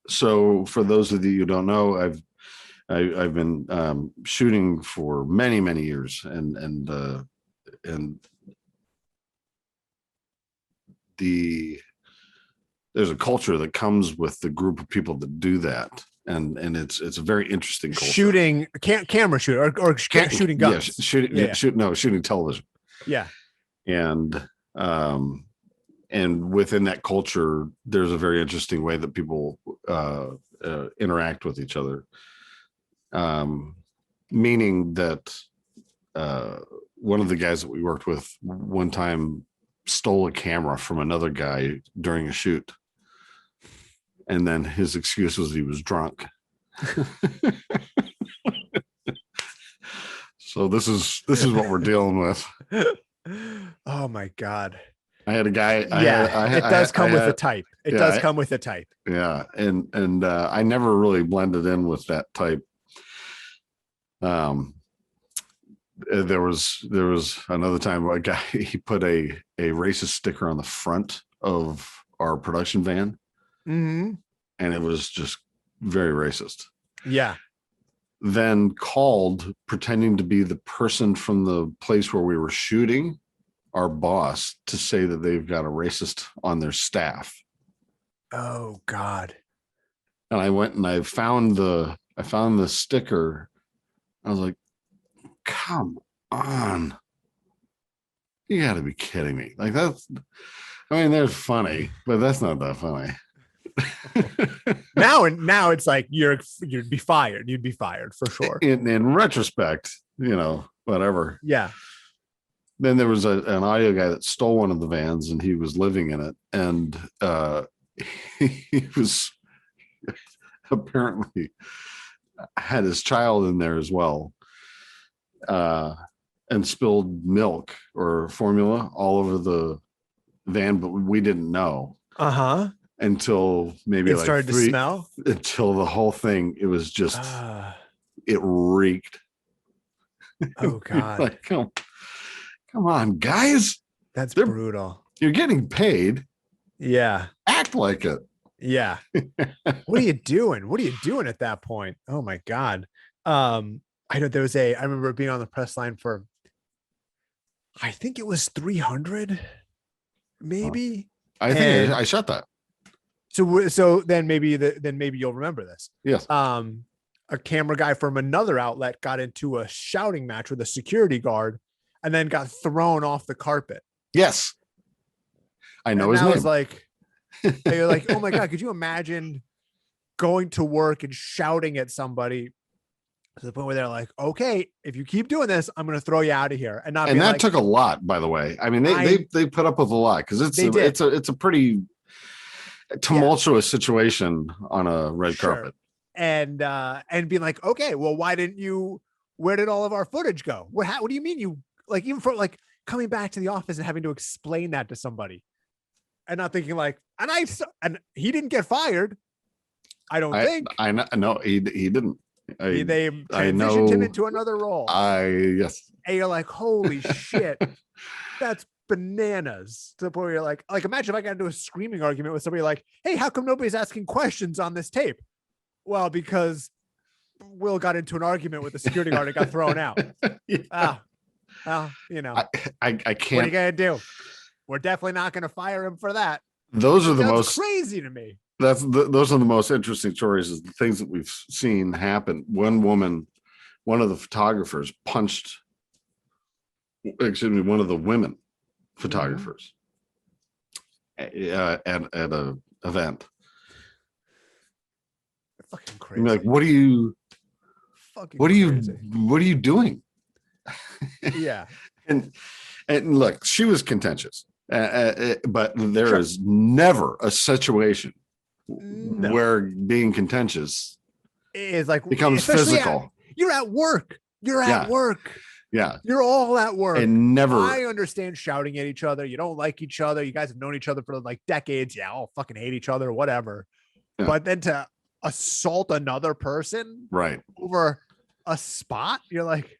so for those of you who don't know, I've been shooting for many years and there's a culture that comes with the group of people that do that. And it's a very interesting culture. Shooting camera shooter or shooting guns. Shooting television. Yeah. And within that culture, there's a very interesting way that people interact with each other. Meaning that one of the guys that we worked with one time stole a camera from another guy during a shoot. And then his excuse was he was drunk. So this is what we're dealing with. Oh my God. I had a guy. It does come with a type. It does come with a type. Yeah. And I never really blended in with that type. There was another time a guy, he put a racist sticker on the front of our production van. Mm-hmm. And it was just very racist. Yeah. Then called pretending to be the person from the place where we were shooting our boss to say that they've got a racist on their staff. Oh God. And I went and I found the sticker. I was like, come on. You gotta be kidding me. Like they're funny, but that's not that funny. now it's like you'd be fired. You'd be fired for sure. In retrospect, whatever. Yeah. Then there was an audio guy that stole one of the vans and he was living in it. And he was apparently had his child in there as well. And spilled milk or formula all over the van, but we didn't know. Uh-huh. Until maybe it started to smell. Until the whole thing, it was just it reeked. Oh God. Like, come on, guys. That's brutal. You're getting paid. Yeah. Act like it. Yeah. What are you doing? What are you doing at that point? Oh my God. I know I remember being on the press line for, I think it was 300, maybe. I think I shot that. So then maybe you'll remember this. Yes. A camera guy from another outlet got into a shouting match with a security guard and then got thrown off the carpet. Yes. I know his name. I was like, you're like, oh my God, could you imagine going to work and shouting at somebody to the point where they're like, okay, if you keep doing this, I'm going to throw you out of here. And that took a lot, by the way. I mean, they put up with a lot because it's a pretty tumultuous situation on a red carpet. And being like, okay, well, where did all of our footage go? What do you mean you like, even for like, coming back to the office and having to explain that to somebody and not thinking like, and he didn't get fired. I don't think. I know he didn't. They I transitioned him know. into another role. Yes. And you're like, holy shit, that's bananas. To the point where you're like imagine if I got into a screaming argument with somebody like, hey, how come nobody's asking questions on this tape? Well, because Will got into an argument with the security guard and got thrown out. Yeah. Well, you know, I can't. What are you gonna do? We're definitely not gonna fire him for that. Those are the most crazy to me. Those are the most interesting stories, is the things that we've seen happen. One of the photographers punched, one of the women photographers at a event. Fucking crazy. I'm like, what are you doing? Yeah. and look, she was contentious, but there is never a situation where being contentious is like becomes physical. You're at work. You're at work. Yeah. You're all at work. And never. I understand shouting at each other. You don't like each other. You guys have known each other for like decades. Yeah, I'll fucking hate each other, whatever. Yeah. But then to assault another person over a spot, you're like,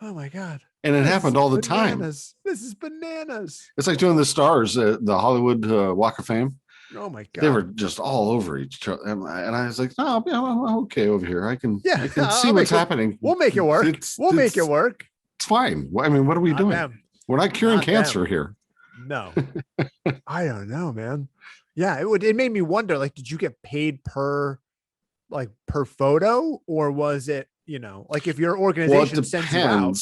oh my God. And it happened all the time. This is bananas. It's like doing the stars, the Hollywood Walk of Fame. Oh my God. They were just all over each other. And I was like, no, I'm okay over here. I can see what's happening. We'll make it work. We'll make it work. It's fine. I mean, what are we doing? Them. We're not curing cancer here. No. I don't know, man. Yeah, it made me wonder, like, did you get paid per photo, or was it, like if your organization sends you out?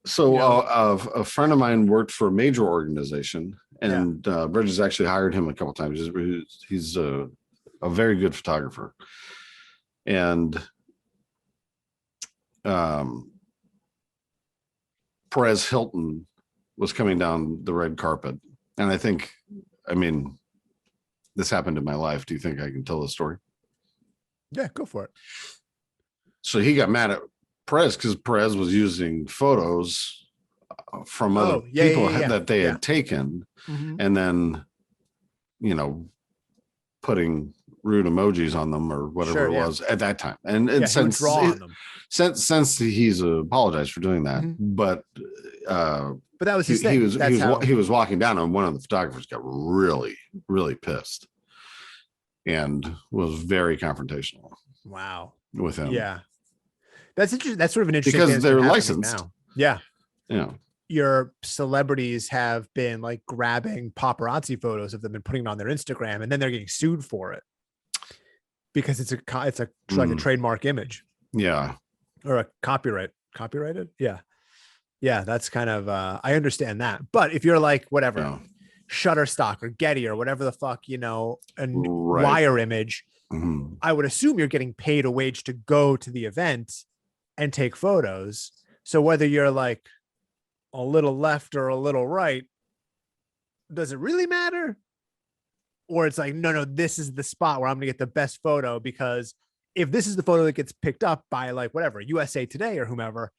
So a friend of mine worked for a major organization, and Bridges actually hired him a couple of times. He's a very good photographer. And Perez Hilton was coming down the red carpet. And I mean, this happened in my life. Do you think I can tell the story? Yeah, go for it. So he got mad at Perez because Perez was using photos from other people that they had taken, and then, putting rude emojis on them or whatever it was at that time. And since he's apologized for doing that, but that was his thing. He was walking down, and one of the photographers got really, really pissed and was very confrontational. Wow. With him. Yeah. That's interesting. That's sort of an interesting because they're licensed now. Yeah. Yeah. Your celebrities have been like grabbing paparazzi photos of them and putting it on their Instagram, and then they're getting sued for it because it's like a trademark image. Yeah. Or a copyrighted. Yeah. Yeah. That's kind of, I understand that. But if you're like, whatever, Shutterstock or Getty or whatever the fuck, a wire image, I would assume you're getting paid a wage to go to the event and take photos. So whether you're like a little left or a little right, does it really matter? Or it's like, no, this is the spot where I'm gonna get the best photo, because if this is the photo that gets picked up by like whatever, USA Today or whomever,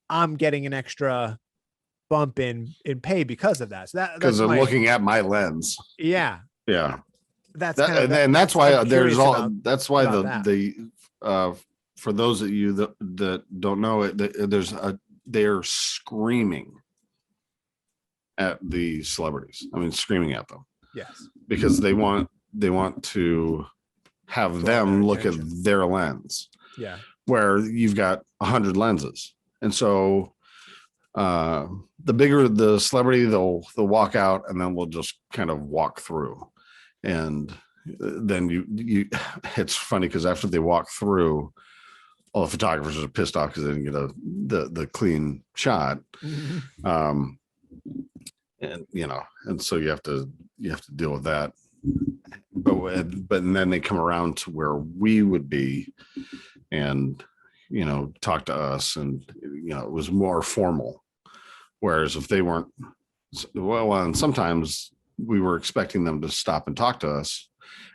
I'm getting an extra bump in pay because of that. So that's I'm looking at my lens. Yeah. Yeah. That's and that's why there's all. That's why the for those of you that don't know it, they're screaming at the celebrities. I mean, screaming at them. Yes. Because they want to have them look at their lens. Yeah. Where you've got 100 lenses, and so the bigger the celebrity, they'll walk out, and then we'll just kind of walk through. And then you it's funny because after they walk through, all the photographers are pissed off because they didn't get the clean shot. And and so you have to deal with that. But then they come around to where we would be and talk to us, and it was more formal. Whereas if they weren't, and sometimes we were expecting them to stop and talk to us,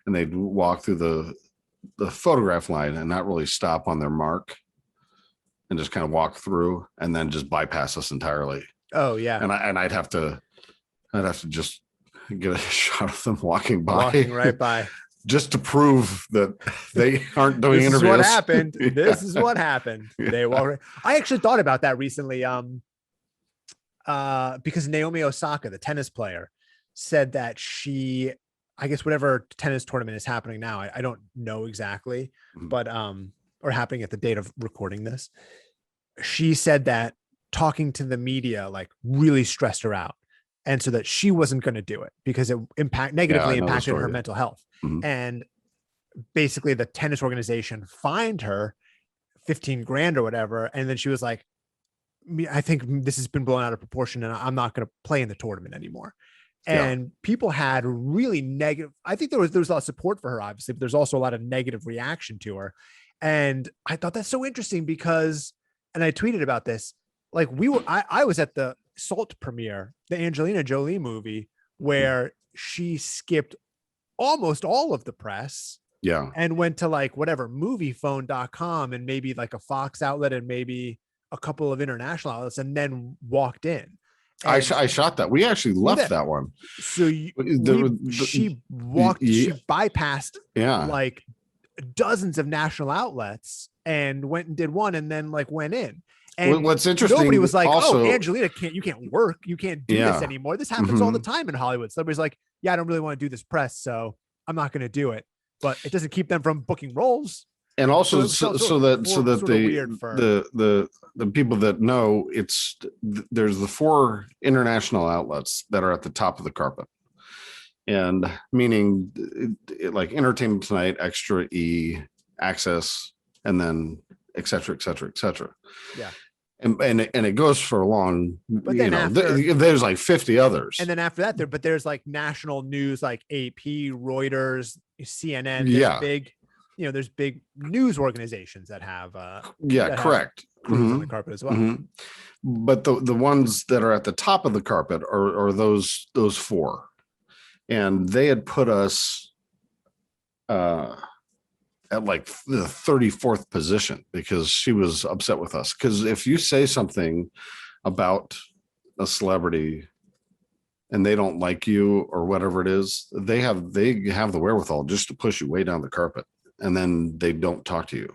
and they'd walk through the photograph line and not really stop on their mark and just kind of walk through and then just bypass us entirely. Oh yeah. And I'd have to just get a shot of them walking right by, just to prove that they aren't doing this interviews. Is what happened. Yeah. This is what happened. Yeah. They walk. I actually thought about that recently. Because Naomi Osaka, the tennis player, said that she, I guess whatever tennis tournament is happening now, I don't know exactly, but or happening at the date of recording this, she said that talking to the media like really stressed her out, and so that she wasn't going to do it because it negatively impacted her mental health. And basically the tennis organization fined her 15 grand or whatever, and then she was like, I think this has been blown out of proportion and I'm not going to play in the tournament anymore. And people had really negative, I think there was a lot of support for her, obviously, but there's also a lot of negative reaction to her. And I thought that's so interesting because, and I tweeted about this, like I was at the Salt premiere, the Angelina Jolie movie, where she skipped almost all of the press. Yeah. And went to like whatever moviephone.com and maybe like a Fox outlet and maybe a couple of international outlets, and then walked in. I shot that. We actually left that one. So she bypassed like dozens of national outlets and went and did one, and then like went in. And what's interesting, nobody was like, also, oh, Angelina, you can't work. You can't do this anymore. This happens all the time in Hollywood. So everybody's like, yeah, I don't really want to do this press, so I'm not going to do it. But it doesn't keep them from booking roles. And also so that the people that know, there's the 4 international outlets that are at the top of the carpet, and meaning like Entertainment Tonight, Extra, E, Access, and then et cetera. Yeah. And it goes for a long, but then there's like 50 others. And then after that, there's like national news, like AP, Reuters, CNN, big, there's big news organizations that have, correct. On the carpet as well. But the ones that are at the top of the carpet are those 4. And they had put us, at like the 34th position because she was upset with us. Because if you say something about a celebrity and they don't like you or whatever it is, they have the wherewithal just to push you way down the carpet, and then they don't talk to you,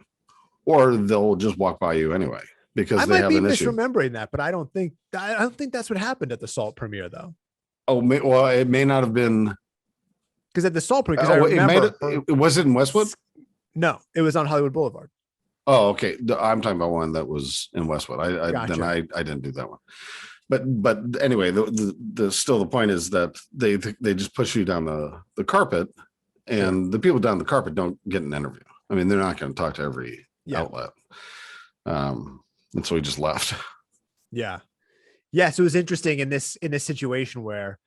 or they'll just walk by you anyway because they have an issue. I might be misremembering that, but I don't think that's what happened at the Salt premiere though. Oh, well, it may not have been, because at the Salt premiere, because I remember was it in Westwood? No, it was on Hollywood Boulevard. Oh, okay. I'm talking about one that was in Westwood. Gotcha. I didn't do that one. But anyway, the point is that they just push you down the carpet, and the people down the carpet don't get an interview. I mean, they're not going to talk to every outlet. And so we just left. Yeah. Yeah. So it was interesting in this situation where,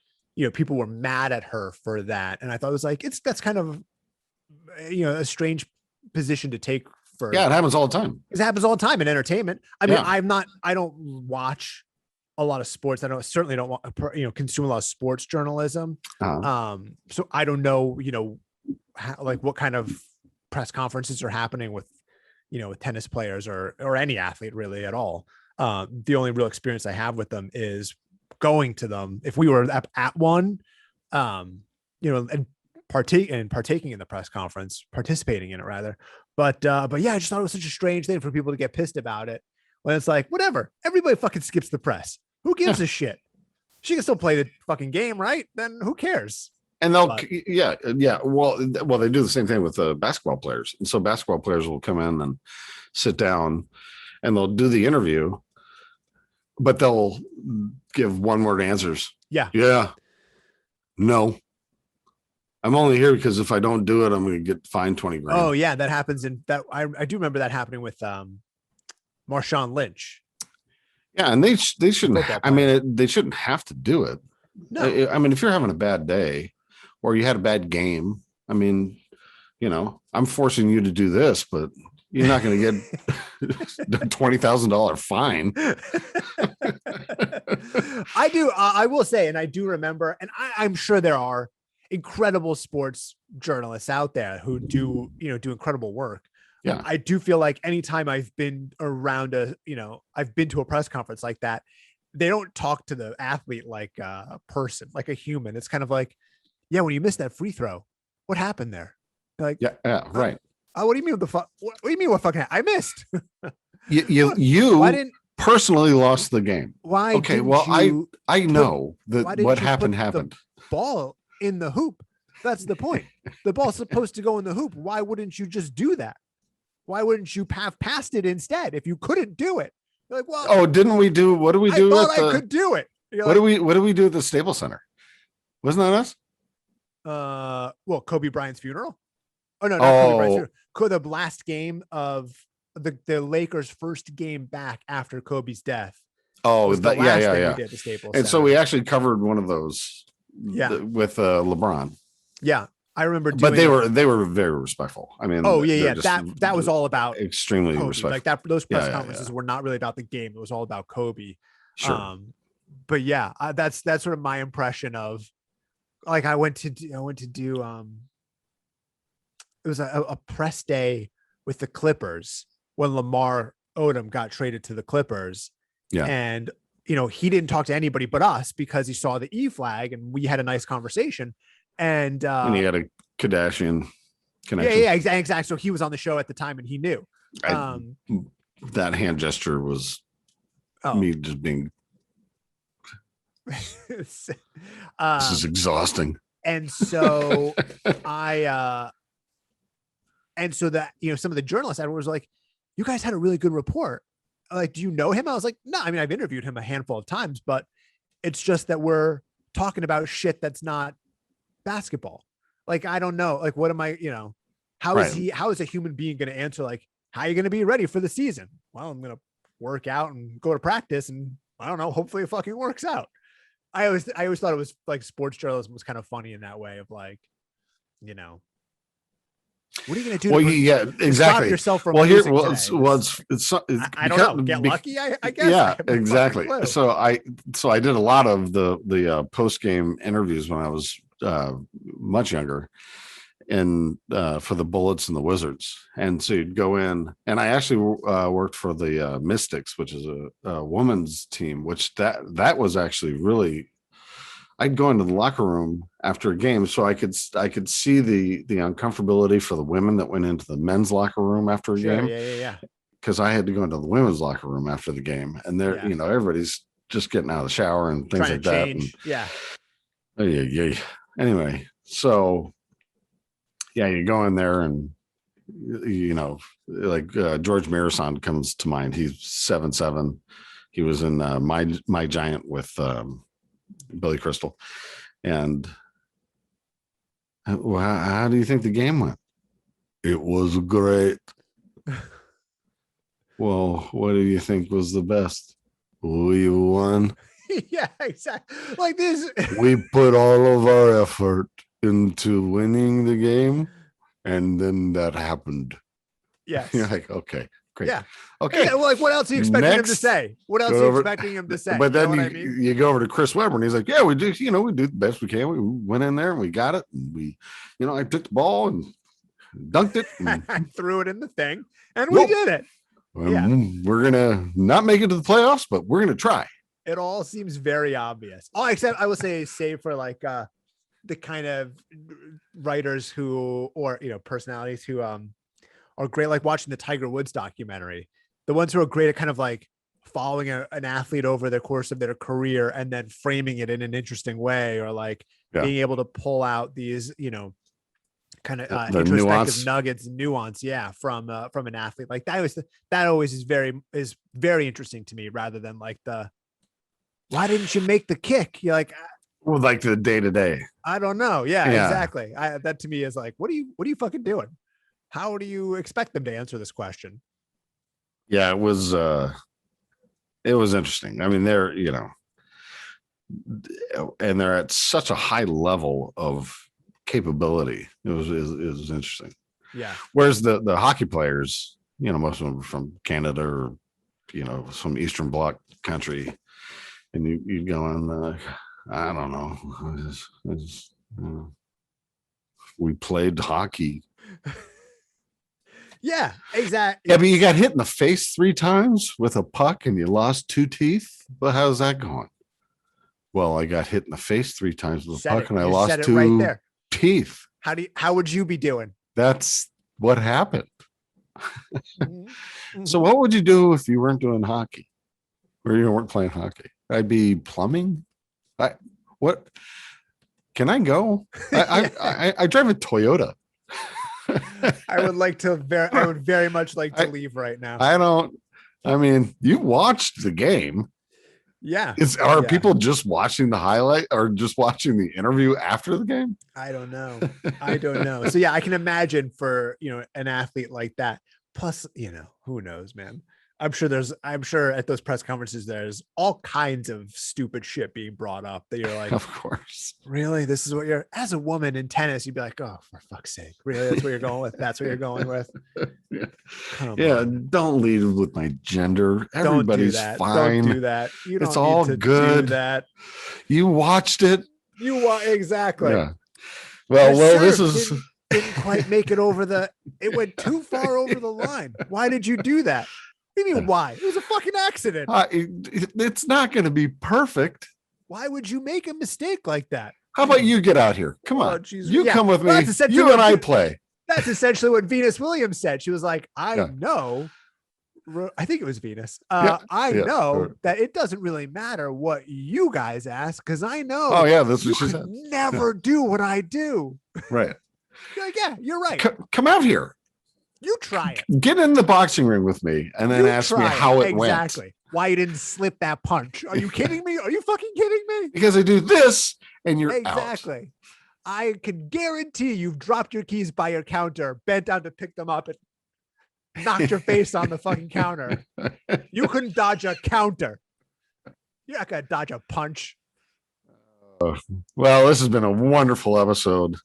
people were mad at her for that. And I thought it was like, that's kind of, a strange position to take for. Yeah, it happens all the time. It happens all the time in entertainment. I mean, I don't watch a lot of sports. I certainly don't want, consume a lot of sports journalism. So I don't know, like what kind of press conferences are happening with, with tennis players or any athlete really at all. The only real experience I have with them is going to them. If we were at one, and partaking in the press conference, participating in it rather. But yeah, I just thought it was such a strange thing for people to get pissed about it when it's like, whatever, everybody fucking skips the press. Who gives a shit? She can still play the fucking game, right? Then who cares? And Well, they do the same thing with basketball players. And so basketball players will come in and sit down and they'll do the interview, but they'll give one-word answers. Yeah. Yeah. No. I'm only here because if I don't do it, I'm going to get fined 20 grand. Oh yeah. That happens I do remember that happening with Marshawn Lynch. Yeah. And they shouldn't, they shouldn't have to do it. No. I mean, if you're having a bad day or you had a bad game, I mean, I'm forcing you to do this, but you're not going to get a $20,000 fine. I will say, and I do remember, and I'm sure there are incredible sports journalists out there who do incredible work. Yeah. I do feel like anytime I've been around I've been to a press conference like that, they don't talk to the athlete like a person, like a human. It's kind of like, yeah, when you missed that free throw, what happened there? Like, right. Oh, what do you mean? What do you mean? What fucking I missed? You why didn't personally lost the game. Why? Okay, well, I know that what happened happened. The ball in the hoop. That's the point. The ball's supposed to go in the hoop. Why wouldn't you just do that? Why wouldn't you have passed it instead if you couldn't do it? You're like, well, oh, didn't we do? What do we do? I thought I could do it. What do we do at the Staples Center? Wasn't that us? Well, Kobe Bryant's funeral. Oh no, not Kobe Bryant's funeral. The last game of the Lakers' first game back after Kobe's death. Oh, yeah. We did at the Staples Center. So we actually covered one of those. Yeah, with LeBron. Yeah, I remember. But they were very respectful. I mean, that was all about extremely Kobe. respectful. Like that, those press conferences were not really about the game. It was all about Kobe. Sure. But yeah, that's sort of my impression of. Like I went to do it was a press day with the Clippers when Lamar Odom got traded to the Clippers. Yeah. And, he didn't talk to anybody but us because he saw the E flag and we had a nice conversation. And he had a Kardashian connection. Yeah, exactly. So he was on the show at the time and he knew. That hand gesture was me just being. This is exhausting. And so that, some of the journalists afterwards were like, you guys had a really good report. Like, do you know him? I was like, no, I mean, I've interviewed him a handful of times, but it's just that we're talking about shit that's not basketball. Like, I don't know. Like, what am I, how is a human being going to answer? Like, how are you going to be ready for the season? Well, I'm going to work out and go to practice and I don't know, hopefully it fucking works out. I always thought it was like sports journalism was kind of funny in that way of like, what are you going to do? Well, exactly. Stop yourself from I don't know. Get lucky, I guess. Yeah, exactly. So I did a lot of the post game interviews when I was much younger, and for the Bullets and the Wizards, and so you'd go in, and I actually worked for the Mystics, which is a women's team, which that was actually really. I'd go into the locker room after a game so I could see the uncomfortability for the women that went into the men's locker room after a game. Yeah. Because I had to go into the women's locker room after the game, and there, everybody's just getting out of the shower and things like that. And, yeah. Anyway, so you go in there and like George Marason comes to mind. He's 7'7". He was in My Giant with Billy Crystal. And how do you think the game went? It was great. Well, what do you think was the best? We won. Yeah, exactly. Like this. We put all of our effort into winning the game, and then that happened. Yes. You're like, okay, great. Yeah. Okay. Yeah, well, like, what else are you expecting him to say? What else are you expecting him to say? But then you go over to Chris Webber, and he's like, yeah, we do. We do the best we can. We went in there and we got it, and we, I took the ball and dunked it, and I threw it in the thing, and we did it. We're gonna not make it to the playoffs, but we're gonna try. It all seems very obvious. Oh, except I will say, save for like the kind of writers who, or personalities who are great, like watching the Tiger Woods documentary. The ones who are great at kind of like following an athlete over the course of their career and then framing it in an interesting way, or like being able to pull out these, kind of introspective nuggets, nuance, from an athlete. Like that always is very interesting to me, rather than like why didn't you make the kick? You're like, well, like the day to day. I don't know. Yeah, exactly. That to me is like, what are you fucking doing? How do you expect them to answer this question? Yeah, it was interesting. I mean, they're, and they're at such a high level of capability. It was interesting. Yeah. Whereas the hockey players, most of them are from Canada or, some Eastern Bloc country, and you go in, I don't know. We played hockey. Yeah, exactly. Yeah, but you got hit in the face 3 times with a puck and you lost 2 teeth. But how's that going? Well, I got hit in the face 3 times with a puck and I lost 2 teeth. How would you be doing? That's what happened. Mm-hmm. So what would you do if you weren't doing hockey or you weren't playing hockey? I'd be plumbing. What? Can I go? I drive a Toyota. I would very much like to leave right now. I mean, you watched the game. Yeah. Are people just watching the highlight or just watching the interview after the game? I don't know. So yeah, I can imagine for, an athlete like that. Plus, who knows, man. I'm sure at those press conferences, there's all kinds of stupid shit being brought up that you're like, of course, really? This is what as a woman in tennis, you'd be like, oh, for fuck's sake. Really? That's what you're going with? That's what you're going with? Yeah. Don't lead with my gender. Everybody's fine. Don't do that. You don't it's all need to good. Do that. You watched it. Exactly. Yeah. Well, this is didn't quite make it over it went too far over the line. Why did you do that? What do you mean why? It was a fucking accident. It's not going to be perfect. Why would you make a mistake like that? How about you get out here? Come on. Geez. You come with me. You and I play. That's essentially what Venus Williams said. She was like, I know. I think it was Venus. I know that it doesn't really matter what you guys ask because I know. Oh, yeah. That's what she said. Never do what I do. Right. You're like, yeah, you're right. Come out here. You try it. Get in the boxing ring with me and then ask me how it went. Exactly. Why you didn't slip that punch. Are you kidding me? Are you fucking kidding me? Because I do this and you're exactly. out. I can guarantee you've dropped your keys by your counter, bent down to pick them up and knocked your face on the fucking counter. You couldn't dodge a counter. You're not going to dodge a punch. Well, this has been a wonderful episode.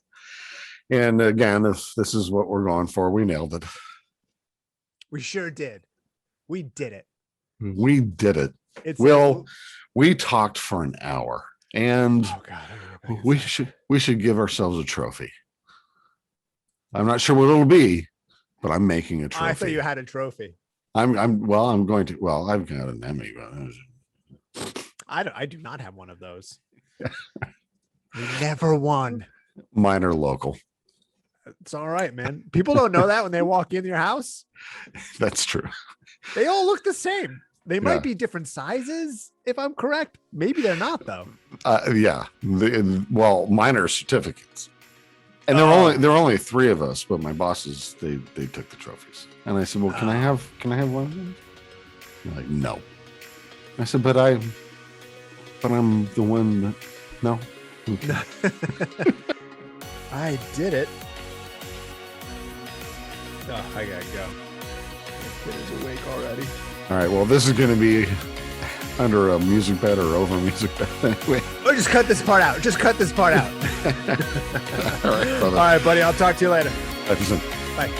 And again, if this is what we're going for, we nailed it. We sure did. We did it. We did it. We talked for an hour, and we should give ourselves a trophy. I'm not sure what it'll be, but I'm making a trophy. I thought you had a trophy. I'm going to. Well, I've got an Emmy, but I do not have one of those. We never won. Mine are local. It's all right, man. People don't know that when they walk in your house. That's true. They all look the same. They might be different sizes, if I'm correct. Maybe they're not, though. Yeah. Mine are certificates, and there are only 3 of us. But my bosses, they took the trophies, and I said, "Well, can I have one of them?" They're like, "No." I said, "But I'm the one that no." Okay. I did it. Oh, I gotta go. The kid is awake already. All right. Well, this is going to be under a music bed or over a music bed anyway. Or just cut this part out. All right, brother. All right, buddy. I'll talk to you later. Bye.